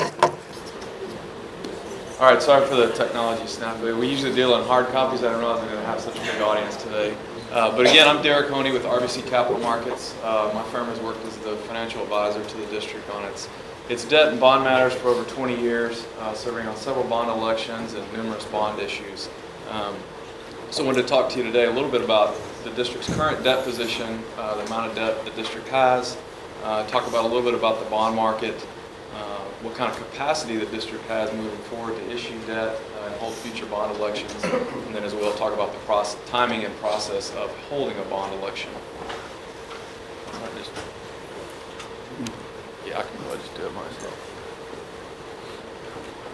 All right, sorry for the technology snafu. We usually deal in hard copies. I don't realize I'm going to have such a big audience today. But again, I'm Derek Honey with RBC Capital Markets. My firm has worked as the financial advisor to the district on its its debt and bond matters for over 20 years, serving on several bond elections and numerous bond issues. So I wanted to talk to you today a little bit about the district's current debt position, the amount of debt the district has, talk about a little bit about the bond market, what kind of capacity the district has moving forward to issue debt and hold future bond elections, and then as well talk about the timing and process of holding a bond election. Yeah, I can go ahead and just do it myself.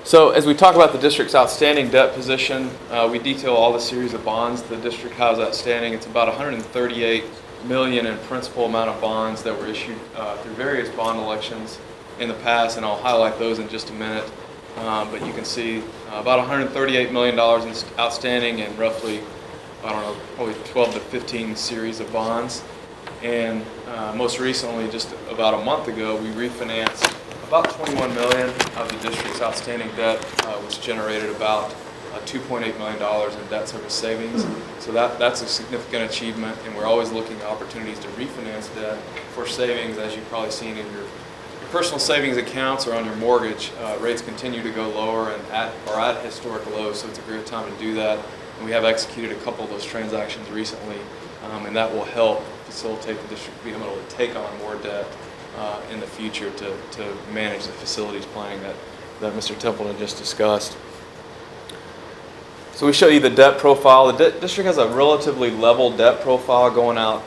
So as we talk about the district's outstanding debt position, we detail all the series of bonds the district has outstanding. It's about $138 million in principal amount of bonds that were issued through various bond elections in the past, and I'll highlight those in just a minute. But you can see about $138 million outstanding and roughly, I don't know, probably 12 to 15 series of bonds. And most recently, just about a month ago, we refinanced about $21 million of the district's outstanding debt, which generated about $2.8 million in debt service savings. So that's a significant achievement, and we're always looking at opportunities to refinance debt for savings. As you've probably seen in your personal savings accounts or on your mortgage, rates continue to go lower and are at historic lows, so it's a great time to do that. And we have executed a couple of those transactions recently, and that will help facilitate the district being able to take on more debt in the future to manage the facilities planning that Mr. Templeton just discussed. So we show you the debt profile. The district has a relatively level debt profile going out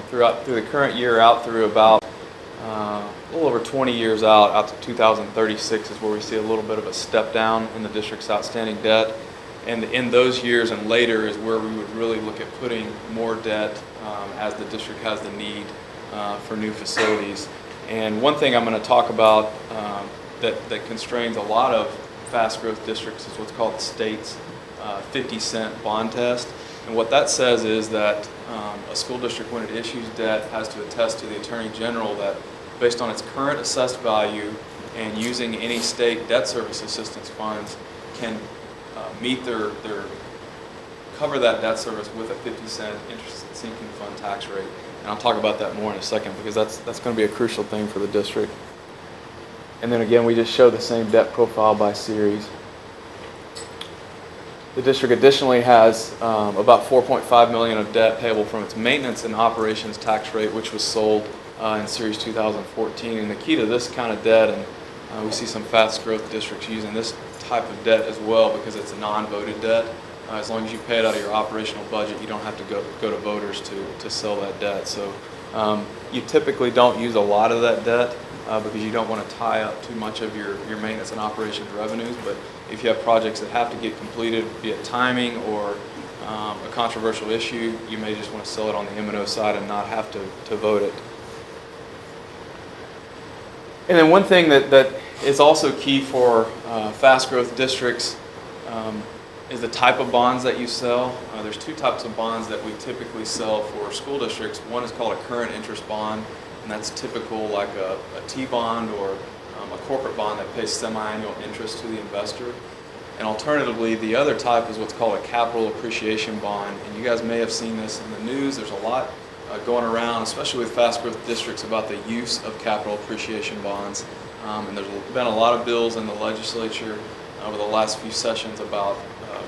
through the current year out through about a little over 20 years out to 2036 is where we see a little bit of a step down in the district's outstanding debt. And in those years and later is where we would really look at putting more debt as the district has the need for new facilities. And one thing I'm going to talk about that constrains a lot of fast growth districts is what's called the state's 50-cent bond test. And what that says is that a school district, when it issues debt, has to attest to the Attorney General that based on its current assessed value and using any state debt service assistance funds can meet their cover that debt service with a 50-cent interest sinking fund tax rate. And I'll talk about that more in a second because that's going to be a crucial thing for the district. And then again, we just show the same debt profile by series. The district additionally has about $4.5 million of debt payable from its maintenance and operations tax rate, which was sold in Series 2014. And the key to this kind of debt, and we see some fast growth districts using this type of debt as well because it's a non-voted debt. As long as you pay it out of your operational budget, you don't have to go to voters to sell that debt. So you typically don't use a lot of that debt because you don't want to tie up too much of your maintenance and operations revenues. But if you have projects that have to get completed, be it timing or a controversial issue, you may just want to sell it on the M&O side and not have to vote it. And then one thing that is also key for fast growth districts is the type of bonds that you sell. There's two types of bonds that we typically sell for school districts. One is called a current interest bond, and that's typical like a T-bond or a corporate bond that pays semi-annual interest to the investor. And alternatively, the other type is what's called a capital appreciation bond. And you guys may have seen this in the news. There's a lot going around, especially with fast growth districts, about the use of capital appreciation bonds. And there's been a lot of bills in the legislature over the last few sessions about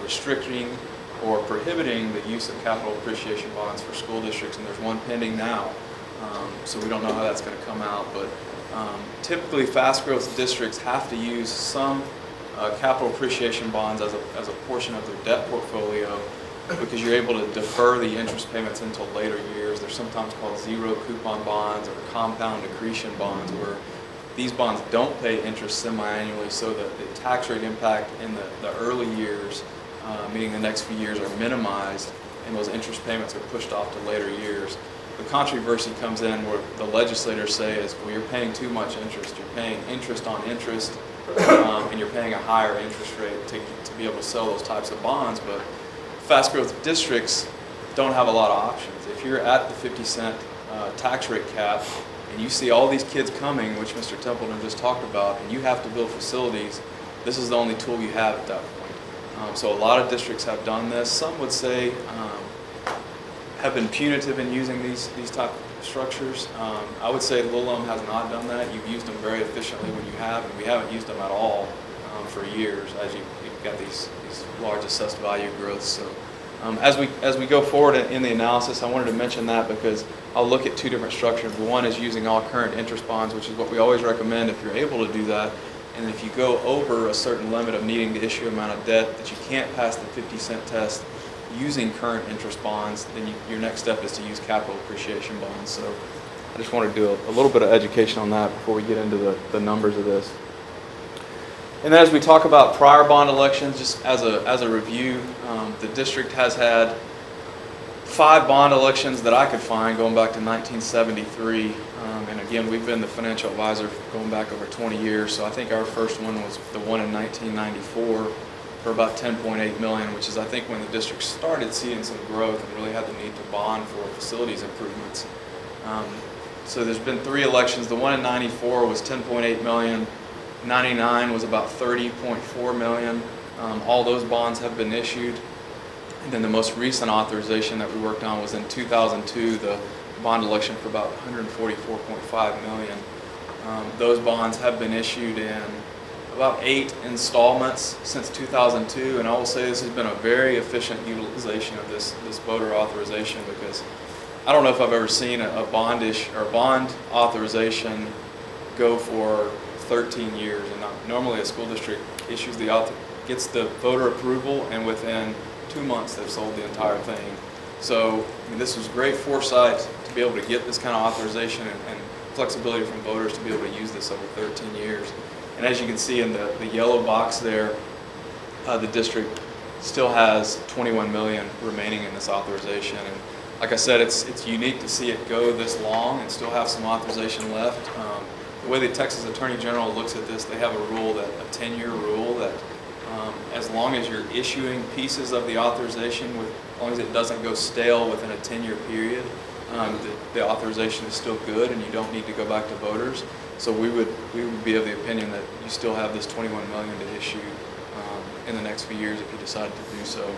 restricting or prohibiting the use of capital appreciation bonds for school districts, and there's one pending now. So we don't know how that's going to come out, but typically fast growth districts have to use some capital appreciation bonds as a portion of their debt portfolio because you're able to defer the interest payments until later years. They're sometimes called zero coupon bonds or compound accretion bonds, where these bonds don't pay interest semi-annually, so that the tax rate impact in the early years, meaning the next few years, are minimized, and those interest payments are pushed off to later years. The controversy comes in where the legislators say is, well, you're paying too much interest. You're paying interest on interest, and you're paying a higher interest rate to be able to sell those types of bonds. But fast growth districts don't have a lot of options. If you're at the 50-cent tax rate cap, and you see all these kids coming, which Mr. Templeton just talked about, and you have to build facilities, this is the only tool you have at that point. So a lot of districts have done this. Some would say have been punitive in using these type of structures. I would say Little Elm has not done that. You've used them very efficiently when you have, and we haven't used them at all for years as you've got these large assessed value growths. So as we go forward in the analysis, I wanted to mention that because I'll look at two different structures. One is using all current interest bonds, which is what we always recommend if you're able to do that. And if you go over a certain limit of needing to issue amount of debt that you can't pass the 50-cent test using current interest bonds, then your next step is to use capital appreciation bonds. So I just wanted to do a little bit of education on that before we get into the numbers of this. And then as we talk about prior bond elections, just as a review, the district has had 5 bond elections that I could find going back to 1973. And again, we've been the financial advisor going back over 20 years. So I think our first one was the one in 1994 for about $10.8 million, which is I think when the district started seeing some growth and really had the need to bond for facilities improvements. So there's been 3 elections. The one in 94 was $10.8 million. 99 was about $30.4 million. All those bonds have been issued. And then the most recent authorization that we worked on was in 2002, the bond election for about $144.5 million. Those bonds have been issued in about 8 installments since 2002, and I will say this has been a very efficient utilization of this voter authorization, because I don't know if I've ever seen a bond authorization go for 13 years. And normally a school district issues gets the voter approval, and within 2 months they've sold the entire thing. So I mean, this was great foresight to be able to get this kind of authorization and flexibility from voters to be able to use this over 13 years. And as you can see in the yellow box there, the district still has $21 million remaining in this authorization. And like I said, it's unique to see it go this long and still have some authorization left. The way the Texas Attorney General looks at this, they have a rule, that a 10-year rule, that as long as you're issuing pieces of the authorization, as long as it doesn't go stale within a 10-year period, the authorization is still good and you don't need to go back to voters. So we would be of the opinion that you still have this $21 million to issue in the next few years if you decide to do so.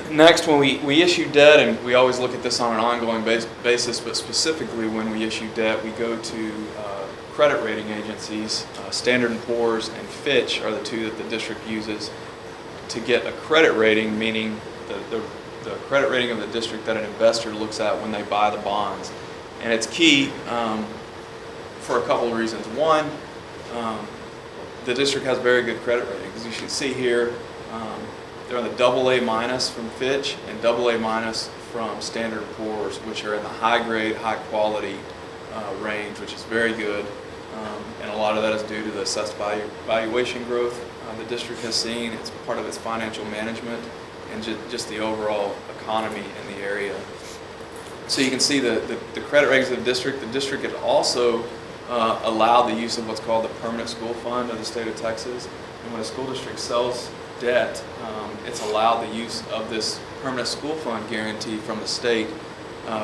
Next, when we issue debt, and we always look at this on an ongoing basis, but specifically when we issue debt, we go to credit rating agencies. Standard & Poor's and Fitch are the 2 that the district uses to get a credit rating, meaning the credit rating of the district that an investor looks at when they buy the bonds. And it's key for a couple of reasons. One, the district has very good credit ratings. As you should see here, they're on the AA- from Fitch and AA- from Standard & Poor's, which are in the high grade, high quality range, which is very good. And a lot of that is due to the assessed valuation growth the district has seen. It's part of its financial management and just the overall economy in the area. So you can see the credit ratings of the district. The district had also allowed the use of what's called the permanent school fund of the state of Texas. And when a school district sells debt, it's allowed the use of this permanent school fund guarantee from the state,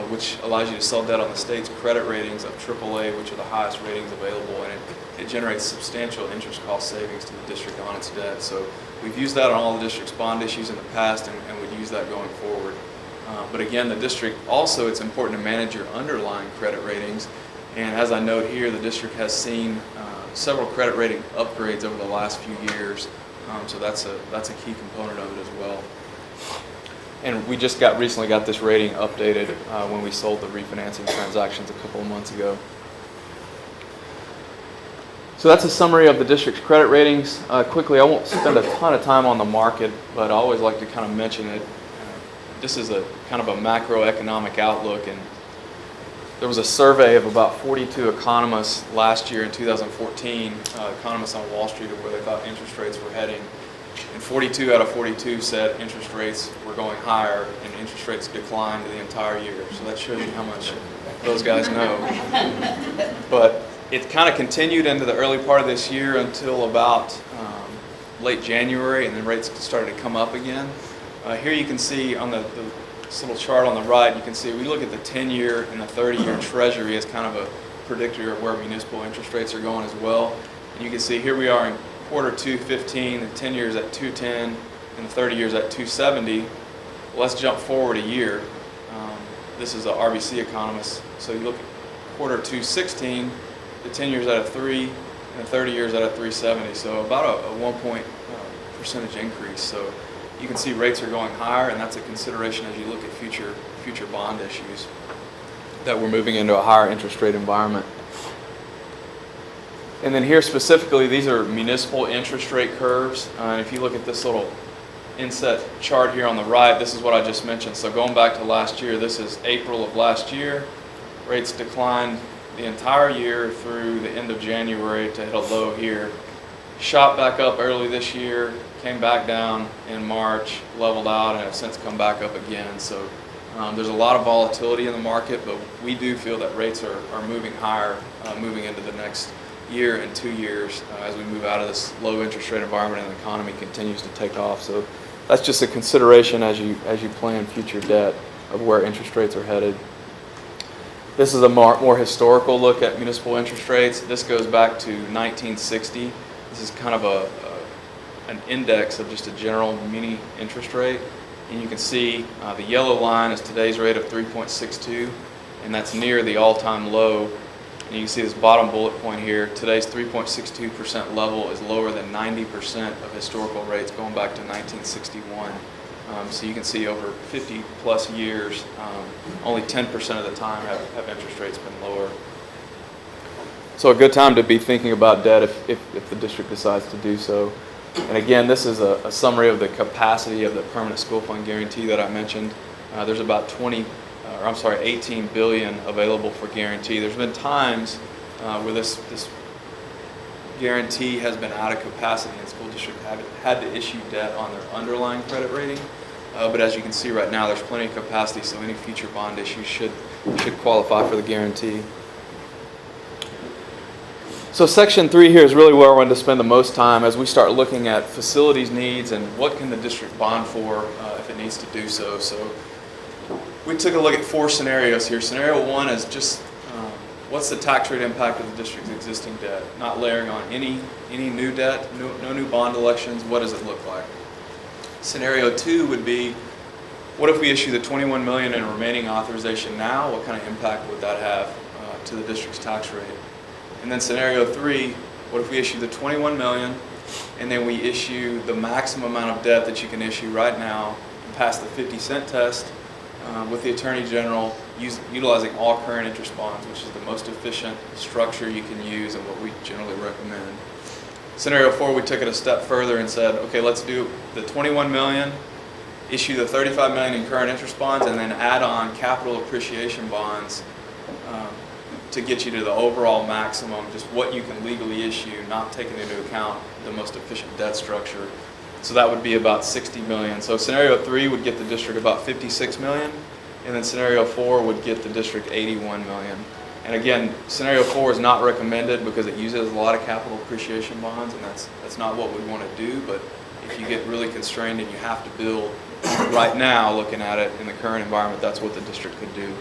which allows you to sell debt on the state's credit ratings of AAA, which are the highest ratings available, and it generates substantial interest cost savings to the district on its debt. So we've used that on all the district's bond issues in the past, and would use that going forward. But again, the district also, it's important to manage your underlying credit ratings. And as I note here, the district has seen several credit rating upgrades over the last few years. So that's a key component of it as well. And we just recently got this rating updated when we sold the refinancing transactions a couple of months ago. So that's a summary of the district's credit ratings. Quickly, I won't spend a ton of time on the market, but I always like to kind of mention it. This is a kind of a macroeconomic outlook, and there was a survey of about 42 economists last year in 2014, economists on Wall Street, of where they thought interest rates were heading. And 42 out of 42 said interest rates were going higher, and interest rates declined the entire year. So that shows you how much those guys know. But it kind of continued into the early part of this year until about late January, and then rates started to come up again. Here you can see on this little chart on the right, you can see we look at the 10-year and the 30-year Treasury as kind of a predictor of where municipal interest rates are going as well. And you can see here we are in quarter 2 15, the 10 years at 210 and the 30 years at 270. Let's jump forward a year. This is an RBC economist. So you look at quarter 2/16, the 10 years at a 3, and the 30 years at a 370. So about a 1 point percentage increase. So you can see rates are going higher, and that's a consideration as you look at future bond issues, that we're moving into a higher interest rate environment. And then here specifically, these are municipal interest rate curves. And if you look at this little inset chart here on the right, this is what I just mentioned. So going back to last year, this is April of last year. Rates declined the entire year through the end of January to hit a low here. Shot back up early this year, came back down in March, leveled out, and have since come back up again. So there's a lot of volatility in the market, but we do feel that rates are moving higher, moving into the next year and 2 years as we move out of this low interest rate environment and the economy continues to take off. So that's just a consideration as you plan future debt of where interest rates are headed. This is a more historical look at municipal interest rates. This goes back to 1960. This is kind of an index of just a general muni interest rate. And you can see the yellow line is today's rate of 3.62, and that's near the all-time low. And you can see this bottom bullet point here. Today's 3.62% level is lower than 90% of historical rates going back to 1961. So you can see over 50 plus years, only 10% of the time have interest rates been lower. So a good time to be thinking about debt if the district decides to do so. And again, this is a summary of the capacity of the permanent school fund guarantee that I mentioned. There's about 18 billion available for guarantee. There's been times where this guarantee has been out of capacity and school districts have had to issue debt on their underlying credit rating. But as you can see right now, there's plenty of capacity, so any future bond issues should qualify for the guarantee. So section 3 here is really where I wanted to spend the most time as we start looking at facilities needs and what can the district bond for if it needs to do so. So we took a look at 4 scenarios here. Scenario 1 is just what's the tax rate impact of the district's existing debt, not layering on any new debt, no new bond elections. What does it look like? Scenario 2 would be, what if we issue the $21 million in remaining authorization now? What kind of impact would that have to the district's tax rate? And then scenario 3, what if we issue the $21 million and then we issue the maximum amount of debt that you can issue right now and pass the 50-cent test with the Attorney General utilizing all current interest bonds, which is the most efficient structure you can use and what we generally recommend. Scenario 4, we took it a step further and said, okay, let's do the $21 million, issue the $35 million in current interest bonds, and then add on capital appreciation bonds to get you to the overall maximum, just what you can legally issue, not taking into account the most efficient debt structure. So that would be about $60 million. So scenario 3 would get the district about $56 million, and then scenario 4 would get the district $81 million. And again, scenario 4 is not recommended because it uses a lot of capital appreciation bonds, and that's not what we want to do. But if you get really constrained and you have to build right now, looking at it in the current environment, that's what the district could do.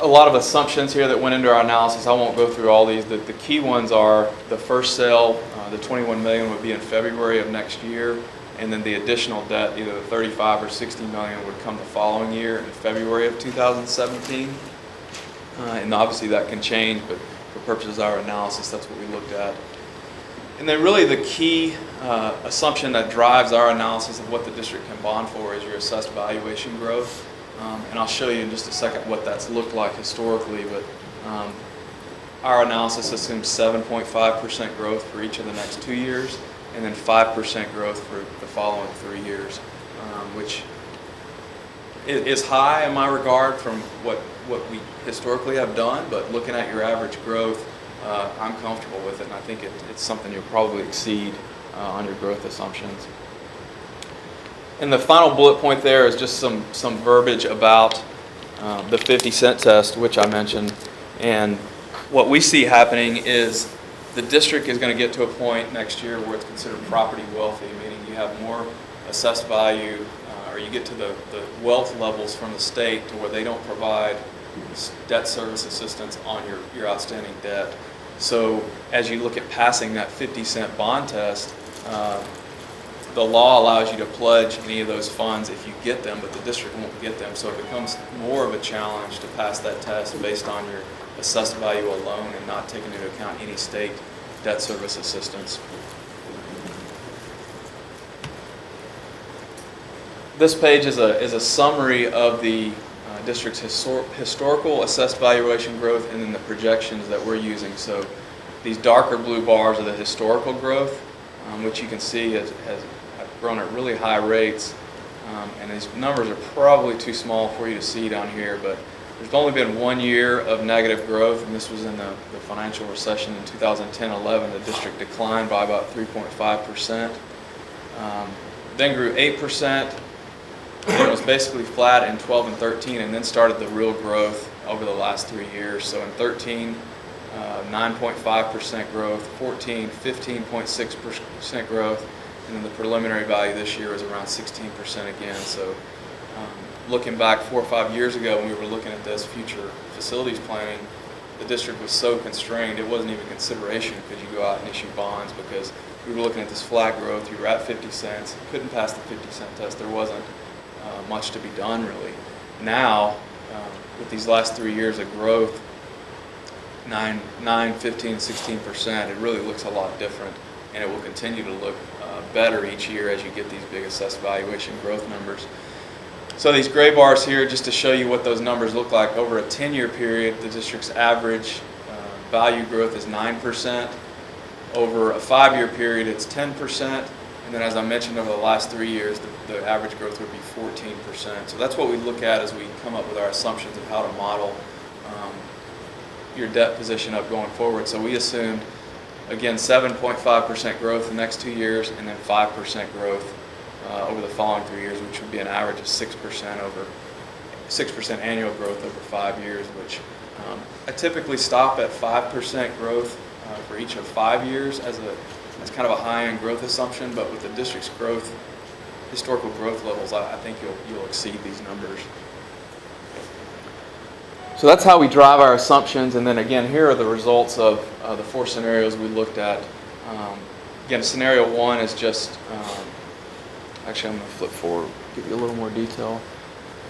A lot of assumptions here that went into our analysis. I won't go through all these. The key ones are the first sale, the $21 million would be in February of next year, and then the additional debt, either the $35 or $60 million, would come the following year in February of 2017. And obviously that can change, but for purposes of our analysis, that's what we looked at. And then really the key assumption that drives our analysis of what the district can bond for is your assessed valuation growth. And I'll show you in just a second what that's looked like historically, but our analysis assumes 7.5% growth for each of the next 2 years, and then 5% growth for the following 3 years, which is high in my regard from what we historically have done, but looking at your average growth, I'm comfortable with it, and I think it's something you'll probably exceed on your growth assumptions. And the final bullet point there is just some verbiage about the 50-cent test, which I mentioned. And what we see happening is the district is going to get to a point next year where it's considered property wealthy, meaning you have more assessed value, or you get to the wealth levels from the state to where they don't provide debt service assistance on your outstanding debt. So as you look at passing that 50-cent bond test, the law allows you to pledge any of those funds if you get them, but the district won't get them. So it becomes more of a challenge to pass that test based on your assessed value alone and not taking into account any state debt service assistance. This page is a summary of the district's historical assessed valuation growth and then the projections that we're using. So these darker blue bars are the historical growth, which you can see has grown at really high rates. And these numbers are probably too small for you to see down here, but there's only been 1 year of negative growth, and this was in the financial recession in 2010-11. The district declined by about 3.5%. Then grew 8%. And it was basically flat in 12 and 13, and then started the real growth over the last 3 years. So in 13, 9.5% growth, 14, 15.6% growth, and then the preliminary value this year is around 16% again. So looking back 4 or 5 years ago when we were looking at this future facilities planning, the district was so constrained it wasn't even consideration could you go out and issue bonds, because we were looking at this flat growth. You were at 50 cents, couldn't pass the 50-cent test. There wasn't much to be done really. Now, with these last 3 years of growth, 9, 15, 16%, it really looks a lot different, and it will continue to look better each year as you get these big assessed valuation growth numbers. So these gray bars here, just to show you what those numbers look like. Over a 10-year period, the district's average value growth is 9%. Over a 5-year period, it's 10%. And then as I mentioned, over the last 3 years, the average growth would be 14%. So that's what we look at as we come up with our assumptions of how to model your debt position up going forward. So we assumed, again, 7.5% growth the next 2 years, and then 5% growth over the following 3 years, which would be an average of 6% annual growth over 5 years, which I typically stop at 5% growth for each of 5 years as kind of a high-end growth assumption. But with the district's growth, historical growth levels, I think you'll exceed these numbers. So that's how we drive our assumptions, and then again, here are the results of the 4 scenarios we looked at. Again, scenario 1 is just, actually I'm going to flip forward, give you a little more detail.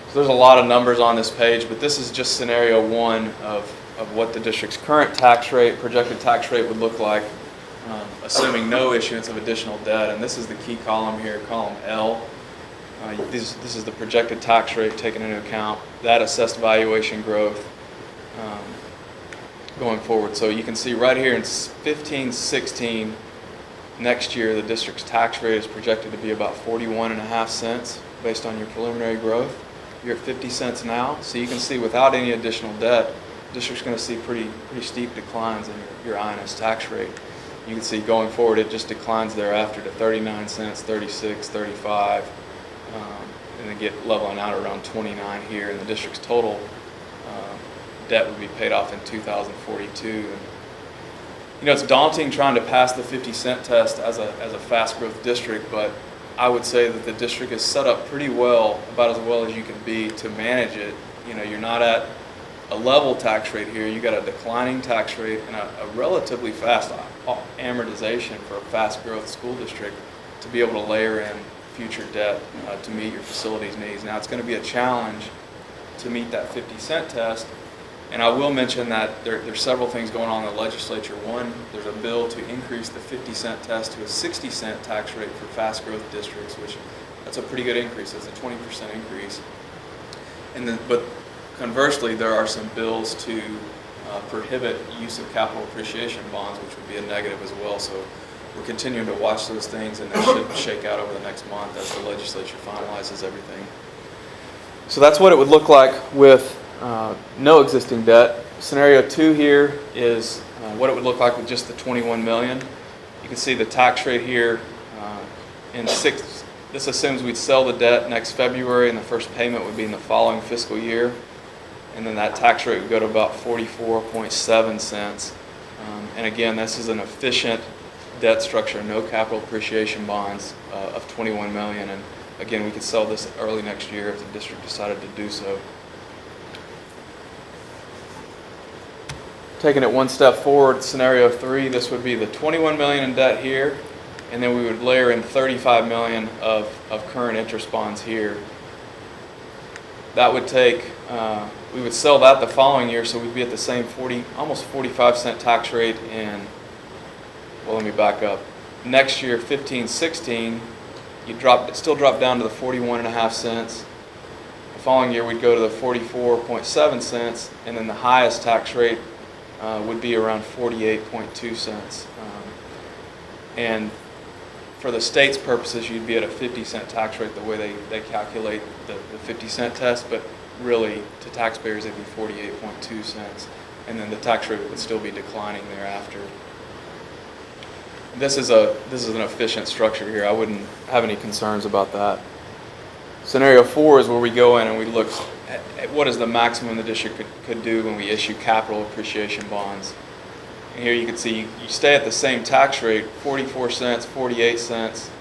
So there's a lot of numbers on this page, but this is just scenario 1 of what the district's current tax rate, projected tax rate would look like, assuming no issuance of additional debt. And this is the key column here, column L. This is the projected tax rate taken into account, that assessed valuation growth going forward. So you can see right here in 15-16, next year the district's tax rate is projected to be about 41.5 cents based on your preliminary growth. You're at 50 cents now, so you can see without any additional debt, the district's going to see pretty steep declines in your INS tax rate. You can see going forward it just declines thereafter to 39 cents, 36, 35, and then get leveling out around 29 here, and the district's total debt would be paid off in 2042. And, you know, it's daunting trying to pass the 50-cent test as a fast growth district, but I would say that the district is set up pretty well, about as well as you can be, to manage it. You know, you're not at a level tax rate here. You got a declining tax rate and a relatively fast amortization for a fast growth school district to be able to layer in future debt to meet your facilities needs. Now, it's going to be a challenge to meet that 50-cent test, and I will mention that there's several things going on in the legislature. One, there's a bill to increase the 50-cent test to a 60-cent tax rate for fast growth districts, which that's a pretty good increase. It's a 20% increase. And then, but conversely, there are some bills to prohibit use of capital appreciation bonds, which would be a negative as well. So we're continuing to watch those things, and they should shake out over the next month as the legislature finalizes everything. So that's what it would look like with no existing debt. Scenario 2 here is what it would look like with just the $21 million. You can see the tax rate here this assumes we'd sell the debt next February, and the first payment would be in the following fiscal year. And then that tax rate would go to about 44.7 cents. And again, this is an efficient debt structure, no capital appreciation bonds of $21 million. And again, we could sell this early next year if the district decided to do so. Taking it one step forward, scenario 3, this would be the $21 million in debt here. and then we would layer in $35 million of current interest bonds here. That would take, we would sell that the following year, so we'd be at the same almost 45-cent tax rate in, well, let me back up. Next year, 15-16, you'd still drop down to the 41.5 cents. The following year, we'd go to the 44.7 cents, and then the highest tax rate would be around 48.2 cents. And for the state's purposes, you'd be at a 50-cent tax rate the way they calculate the 50-cent test, but really to taxpayers it'd be 48.2 cents. And then the tax rate would still be declining thereafter. This is an efficient structure here. I wouldn't have any concerns about that. Scenario 4 is where we go in and we look at what is the maximum the district could do when we issue capital appreciation bonds. And here you can see you stay at the same tax rate, 44 cents, 48 cents,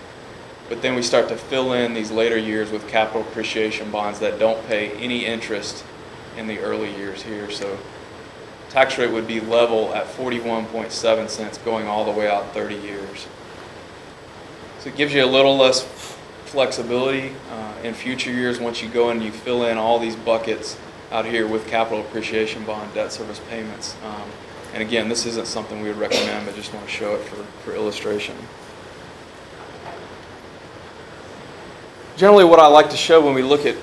but then we start to fill in these later years with capital appreciation bonds that don't pay any interest in the early years here. So tax rate would be level at 41.7 cents going all the way out 30 years. So it gives you a little less flexibility in future years once you go and you fill in all these buckets out here with capital appreciation bond debt service payments. And again, this isn't something we would recommend, but just want to show it for illustration. Generally what I like to show when we look at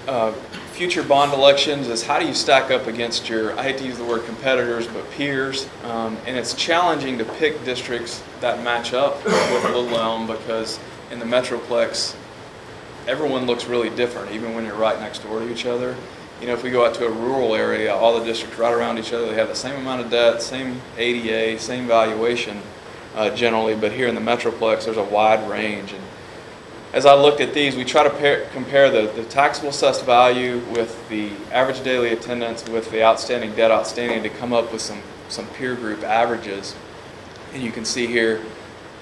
future bond elections is how do you stack up against your, I hate to use the word competitors, but peers. And it's challenging to pick districts that match up with Little Elm because in the Metroplex, everyone looks really different, even when you're right next door to each other. You know, if we go out to a rural area, all the districts right around each other, they have the same amount of debt, same ADA, same valuation generally, but here in the Metroplex, there's a wide range. And as I looked at these, we try to compare the taxable assessed value with the average daily attendance with the outstanding debt outstanding to come up with some peer group averages. And you can see here,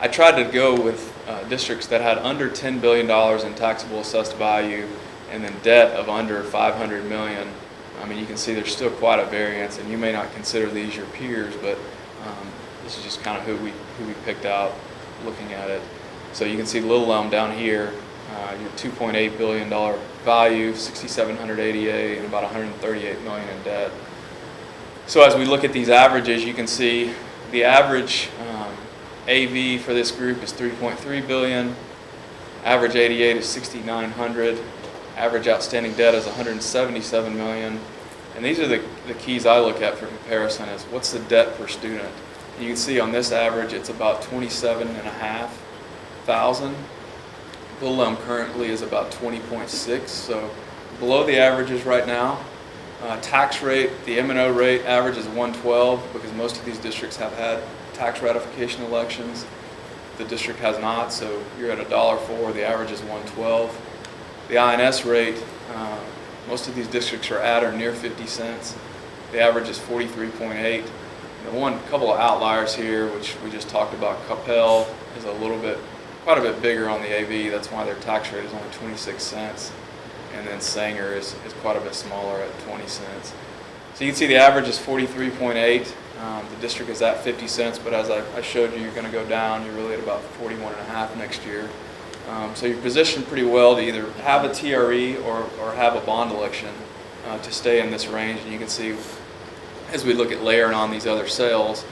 I tried to go with districts that had under $10 billion in taxable assessed value and then debt of under $500 million. I mean, you can see there's still quite a variance, and you may not consider these your peers, but this is just kind of who we picked out looking at it. So you can see Little Elm down here, your $2.8 billion value, 6,700 ADA, and about $138 million in debt. So as we look at these averages, you can see the average AV for this group is 3.3 billion, average 88 is 6,900, average outstanding debt is 177 million. And these are the keys I look at for comparison is what's the debt per student. You can see on this average it's about 27,500. Little Elm currently is about 20.6, so below the averages right now. Tax rate, the M&O rate average is 112 because most of these districts have had tax ratification elections. The district has not, so you're at $1.04, the average is 112. The INS rate, most of these districts are at or near 50 cents. The average is 43.8. The couple of outliers here, which we just talked about, Capel is quite a bit bigger on the AV. That's why their tax rate is only 26 cents. And then Sanger is quite a bit smaller at 20 cents. So you can see the average is 43.8. The district is at 50 cents, but as I showed you, you're going to go down. You're really at about 41.5 next year. So you're positioned pretty well to either have a TRE or have a bond election to stay in this range. And you can see as we look at layering on these other sales,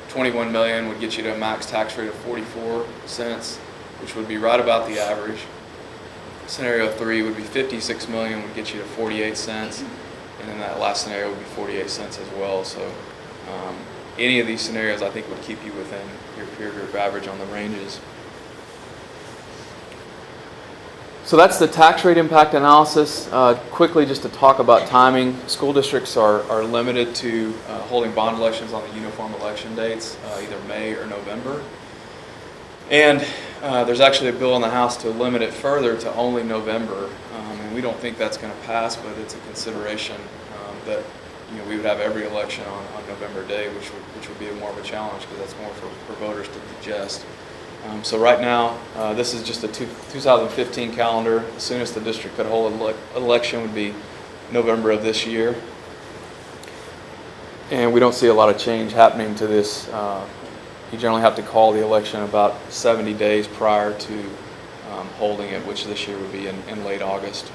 21 million would get you to a max tax rate of 44 cents, which would be right about the average. Scenario 3 would be 56 million, would get you to 48 cents. And then that last scenario would be 48 cents as well. So any of these scenarios I think would keep you within your peer group average on the ranges. So that's the tax rate impact analysis. Quickly, just to talk about timing, school districts are limited to holding bond elections on the uniform election dates, either May or November. And there's actually a bill in the House to limit it further to only November. And we don't think that's going to pass, but it's a consideration that we would have every election on November Day, which would be more of a challenge because that's more for voters to digest. So right now, this is just a 2015 calendar. The soonest the district could hold an election would be November of this year. And we don't see a lot of change happening to this you generally have to call the election about 70 days prior to holding it, which this year would be in late August.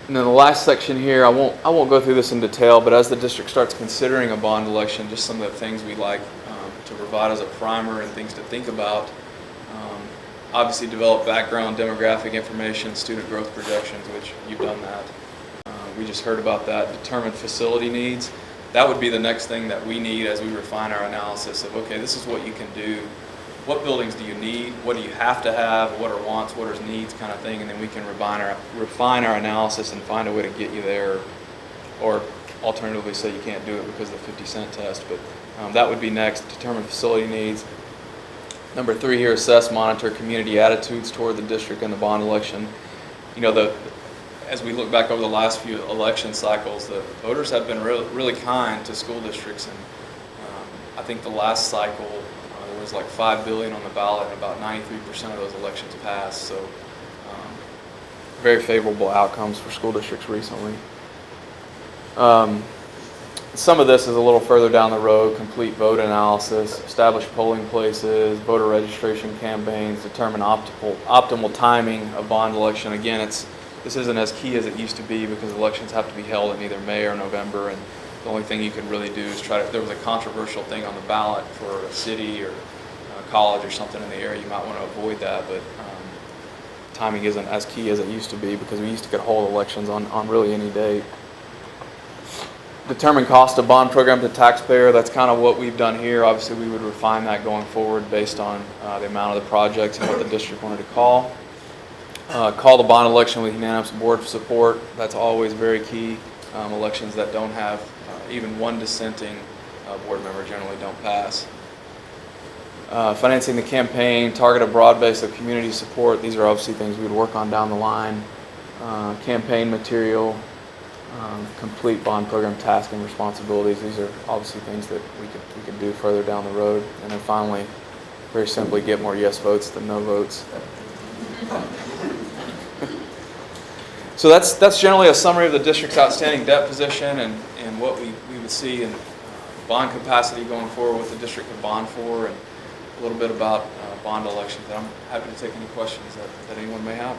And then the last section here, I won't go through this in detail, but as the district starts considering a bond election, just some of the things we'd like to provide as a primer and things to think about. Obviously develop background demographic information, student growth projections, which you've done that. We just heard about that. Determine facility needs. That would be the next thing that we need as we refine our analysis of, okay, this is what you can do. What buildings do you need? What do you have to have? What are wants? What are needs kind of thing? And then we can refine our analysis and find a way to get you there, or alternatively say you can't do it because of the 50-cent test. But that would be next. Determine facility needs. Number 3 here, assess, monitor community attitudes toward the district and the bond election. You know, as we look back over the last few election cycles, the voters have been really kind to school districts, and I think the last cycle there was like $5 billion on the ballot, and about 93% of those elections passed. So very favorable outcomes for school districts recently. Some of this is a little further down the road: complete vote analysis, establish polling places, voter registration campaigns, determine optimal timing of bond election. Again, this isn't as key as it used to be because elections have to be held in either May or November, and the only thing you can really do is there was a controversial thing on the ballot for a city or a college or something in the area. You might want to avoid that, but timing isn't as key as it used to be because we used to could hold elections on really any date. Determine cost of bond program to taxpayer. That's kind of what we've done here. Obviously, we would refine that going forward based on the amount of the projects and what the district wanted to call. Call the bond election with unanimous board support. That's always very key. Elections that don't have even one dissenting board member generally don't pass. Financing the campaign, target a broad base of community support. These are obviously things we would work on down the line. Campaign material, complete bond program task and responsibilities. These are obviously things that we could do further down the road. And then finally, very simply, get more yes votes than no votes. So that's generally a summary of the district's outstanding debt position and what we would see in bond capacity going forward, what the district could bond for, and a little bit about bond elections. I'm happy to take any questions that anyone may have.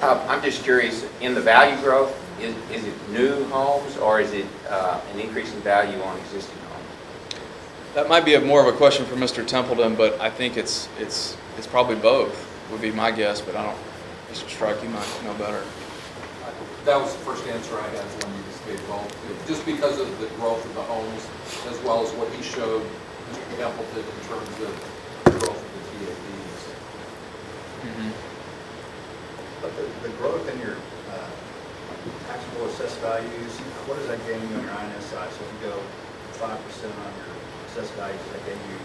I'm just curious, in the value growth, is it new homes or is it an increase in value on existing homes? That might be more of a question for Mr. Templeton, but I think it's probably both, would be my guess, but I don't. Mr. Strike, you might know better. That was the first answer I had when you just gave both. Just because of the growth of the homes, as well as what he showed Mr. Templeton in terms of the growth of the TABs. Mm-hmm. But the growth in your taxable assessed values, what is that gaining on your INS side? So if you go 5% on your assessed values, does that gain you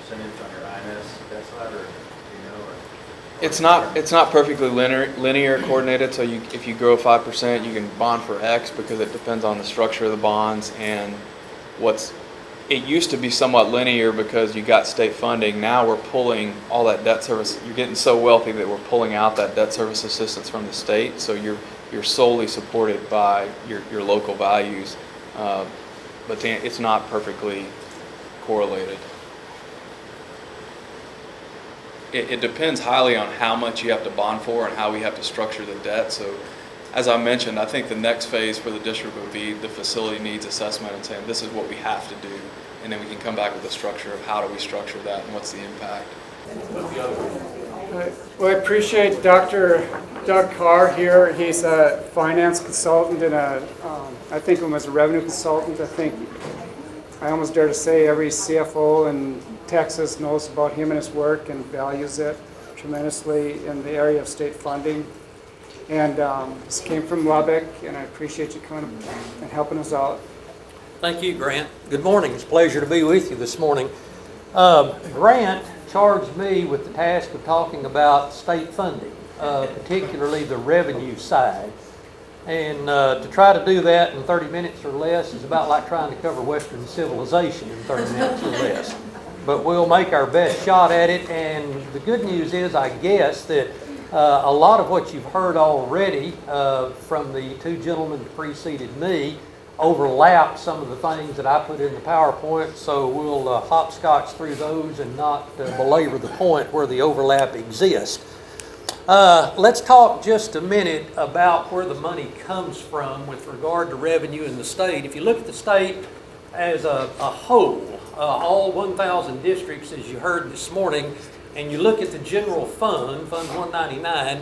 percentage on your INS that side, or do you know? Or It's not perfectly linear coordinated. So if you grow 5%, you can bond for X because it depends on the structure of the bonds and it used to be somewhat linear because you got state funding. Now we're pulling all that debt service. You're getting so wealthy that we're pulling out that debt service assistance from the state. So you're solely supported by your local values, but it's not perfectly correlated. It depends highly on how much you have to bond for and how we have to structure the debt. So as I mentioned, I think the next phase for the district would be the facility needs assessment and saying this is what we have to do. And then we can come back with a structure of how do we structure that and what's the impact. Well, I appreciate Dr. Doug Carr here. He's a finance consultant and I think he was a revenue consultant. I think I almost dare to say every CFO in Texas knows about him and his work and values it tremendously in the area of state funding. And this came from Lubbock, and I appreciate you coming and helping us out. Thank you, Grant. Good morning. It's a pleasure to be with you this morning. Grant charged me with the task of talking about state funding, particularly the revenue side. And to try to do that in 30 minutes or less is about like trying to cover Western civilization in 30 minutes or less. But we'll make our best shot at it. And the good news is, I guess, that A lot of what you've heard already from the two gentlemen that preceded me overlap some of the things that I put in the PowerPoint, so we'll hopscotch through those and not belabor the point where the overlap exists. Let's talk just a minute about where the money comes from with regard to revenue in the state. If you look at the state as a whole, all 1,000 districts, as you heard this morning, and you look at the general fund, Fund 199,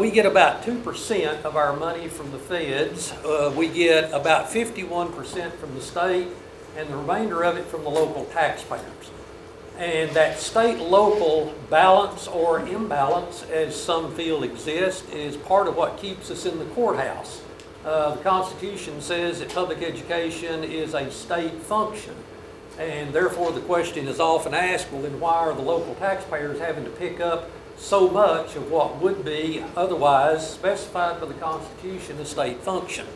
we get about 2% of our money from the feds. We get about 51% from the state, and the remainder of it from the local taxpayers. And that state-local balance or imbalance, as some feel exists, is part of what keeps us in the courthouse. The Constitution says that public education is a state function. And therefore the question is often asked, well then why are the local taxpayers having to pick up so much of what would be otherwise specified by the Constitution a state function?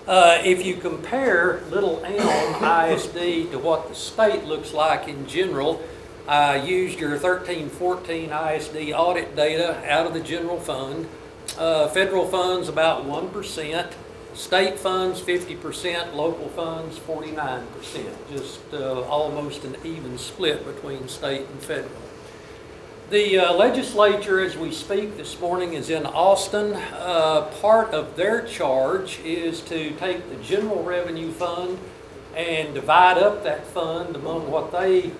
If you compare Little Elm ISD to what the state looks like in general, I used your 13-14 ISD audit data out of the general fund. Federal funds about 1%. State funds 50%, local funds 49%, just almost an even split between state and federal. The legislature, as we speak this morning, is in Austin. Part of their charge is to take the general revenue fund and divide up that fund among what they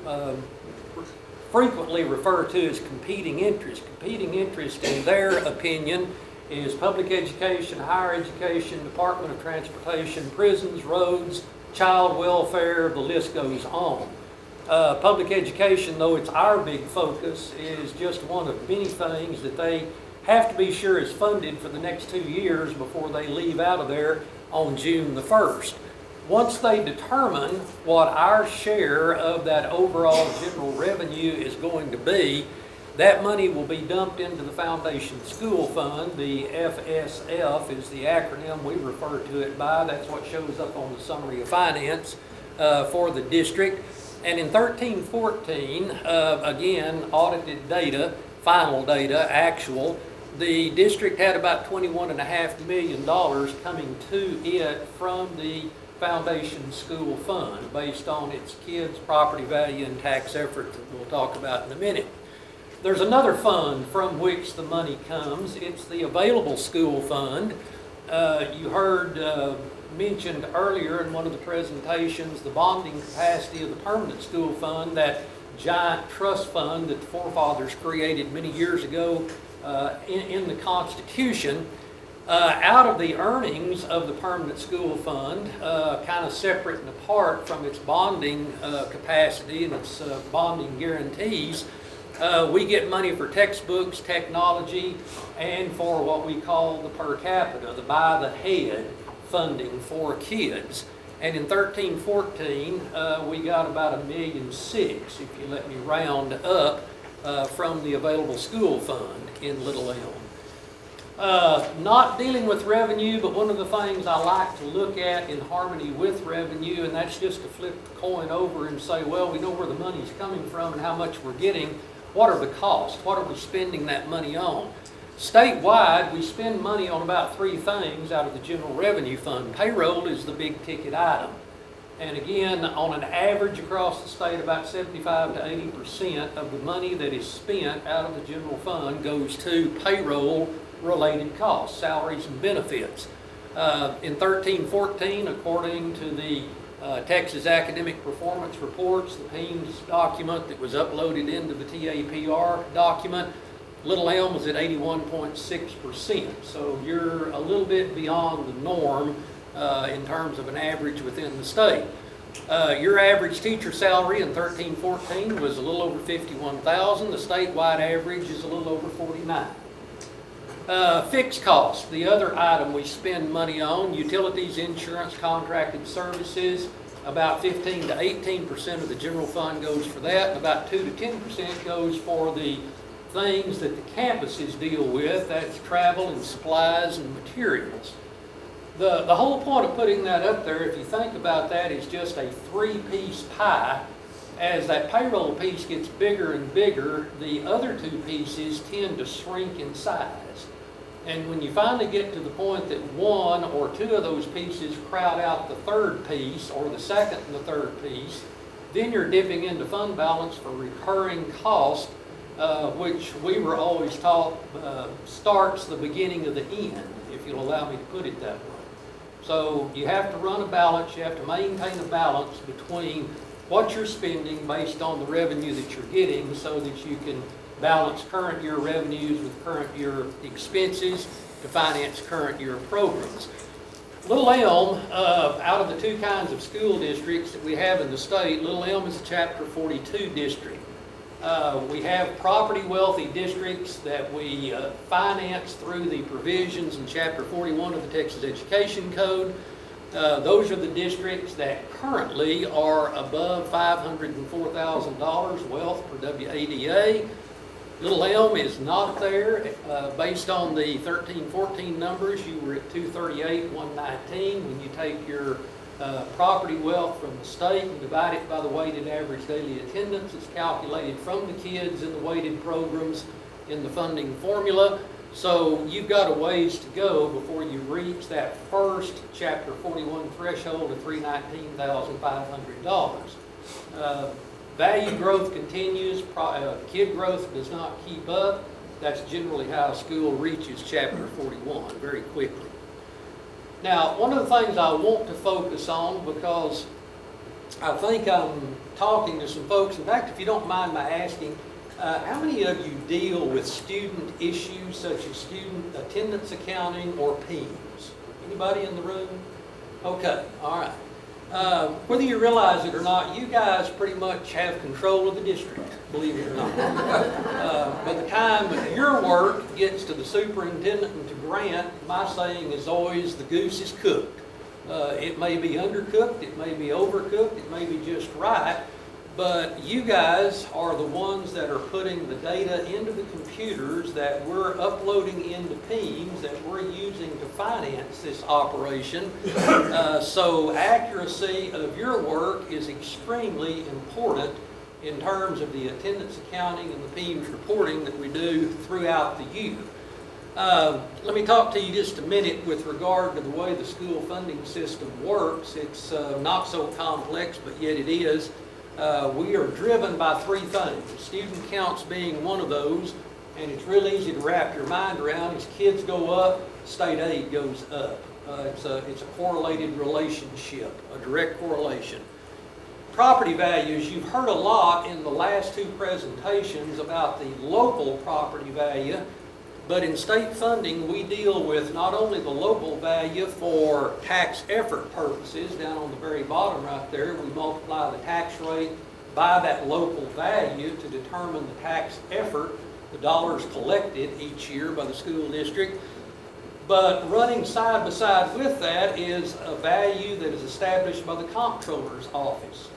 frequently refer to as competing interests. Competing interest, in their opinion, is public education, higher education, Department of Transportation, prisons, roads, child welfare, the list goes on. Public education, though it's our big focus, is just one of many things that they have to be sure is funded for the next 2 years before they leave out of there on June the 1st. Once they determine what our share of that overall general revenue is going to be, that money will be dumped into the Foundation School Fund. The FSF is the acronym we refer to it by. That's what shows up on the summary of finance for the district. And in 13-14, again, audited data, final data, actual, the district had about $21.5 million coming to it from the Foundation School Fund based on its kids' property value and tax efforts that we'll talk about in a minute. There's another fund from which the money comes. It's the Available School Fund. You heard mentioned earlier in one of the presentations the bonding capacity of the Permanent School Fund, that giant trust fund that the forefathers created many years ago in the Constitution. Out of the earnings of the Permanent School Fund, kind of separate and apart from its bonding capacity and its bonding guarantees, we get money for textbooks, technology, and for what we call the per capita, the by the head funding for kids. And in 13-14, we got about $1.6 million, if you let me round up, from the Available School Fund in Little Elm. Not dealing with revenue, but one of the things I like to look at in harmony with revenue, and that's just to flip the coin over and say, well, we know where the money's coming from and how much we're getting. What are the costs? What are we spending that money on? Statewide, we spend money on about 3 things out of the general revenue fund. Payroll is the big ticket item. And again, on an average across the state, about 75 to 80% of the money that is spent out of the general fund goes to payroll-related costs, salaries and benefits. In 13-14, according to the Texas Academic Performance Reports, the PEAMS document that was uploaded into the TAPR document, Little Elm was at 81.6%. So you're a little bit beyond the norm in terms of an average within the state. Your average teacher salary in 13-14 was a little over $51,000. The statewide average is a little over $49,000. Fixed costs, the other item we spend money on, utilities, insurance, contracted services, about 15 to 18% of the general fund goes for that, and about 2 to 10% goes for the things that the campuses deal with, that's travel and supplies and materials. The whole point of putting that up there, if you think about that, is just a 3-piece pie, as that payroll piece gets bigger and bigger, the other two pieces tend to shrink in size. And when you finally get to the point that one or two of those pieces crowd out the third piece, or the second and the third piece, then you're dipping into fund balance for recurring cost, which we were always taught starts the beginning of the end, if you'll allow me to put it that way. So you have to run a balance, you have to maintain a balance between what you're spending based on the revenue that you're getting, so that you can balance current year revenues with current year expenses to finance current year programs. Little Elm, out of the two kinds of school districts that we have in the state, Little Elm is a Chapter 42 district. We have property wealthy districts that we finance through the provisions in Chapter 41 of the Texas Education Code. Those are the districts that currently are above $504,000 wealth per WADA. Little Elm is not there. Based on the 13-14 numbers, you were at 238,119. When you take your property wealth from the state and divide it by the weighted average daily attendance, it's calculated from the kids in the weighted programs in the funding formula. So you've got a ways to go before you reach that first Chapter 41 threshold of $319,500. Value growth continues, kid growth does not keep up. That's generally how a school reaches Chapter 41, very quickly. Now, one of the things I want to focus on, because I think I'm talking to some folks, in fact, if you don't mind my asking, how many of you deal with student issues such as student attendance accounting or PEIMS? Anybody in the room? Okay, all right. Whether you realize it or not, you guys pretty much have control of the district, believe it or not. By the time your work gets to the superintendent and to Grant, my saying is always the goose is cooked. It may be undercooked, it may be overcooked, it may be just right, but you guys are the ones that are putting the data into the computers that we're uploading into PEIMS that we're using to finance this operation. So accuracy of your work is extremely important in terms of the attendance accounting and the PEIMS reporting that we do throughout the year. Let me talk to you just a minute with regard to the way the school funding system works. It's not so complex, but yet it is. We are driven by three things, student counts being one of those, and it's real easy to wrap your mind around. As kids go up, state aid goes up. It's a correlated relationship, a direct correlation. Property values, you've heard a lot in the last two presentations about the local property value, but in state funding we deal with not only the local value for tax effort purposes, down on the very bottom right there, we multiply the tax rate by that local value to determine the tax effort, the dollars collected each year by the school district. But running side by side with that is a value that is established by the comptroller's office.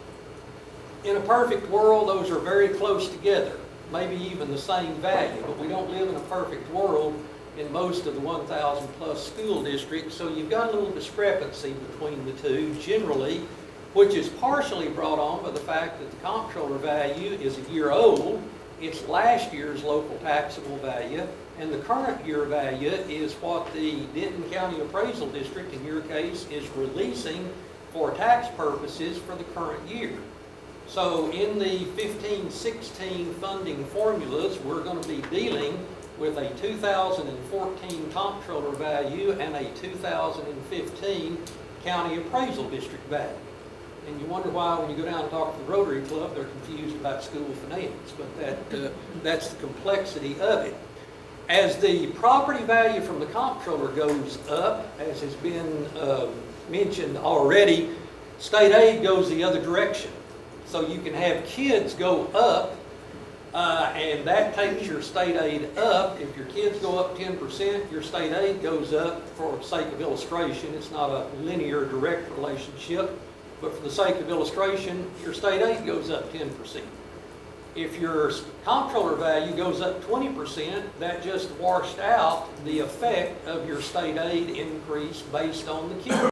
In a perfect world, those are very close together, maybe even the same value, but we don't live in a perfect world in most of the 1,000 plus school districts, so you've got a little discrepancy between the two generally, which is partially brought on by the fact that the comptroller value is a year old. It's last year's local taxable value, and the current year value is what the Denton County Appraisal District, in your case, is releasing for tax purposes for the current year. So in the 15-16 funding formulas, we're going to be dealing with a 2014 comptroller value and a 2015 county appraisal district value. And you wonder why when you go down and talk to the Rotary Club, they're confused about school finance, but that's the complexity of it. As the property value from the comptroller goes up, as has been mentioned already, state aid goes the other direction. So you can have kids go up, and that takes your state aid up. If your kids go up 10%, your state aid goes up. For the sake of illustration, it's not a linear direct relationship, but for the sake of illustration, your state aid goes up 10%. If your comptroller value goes up 20%, that just washed out the effect of your state aid increase based on the kids.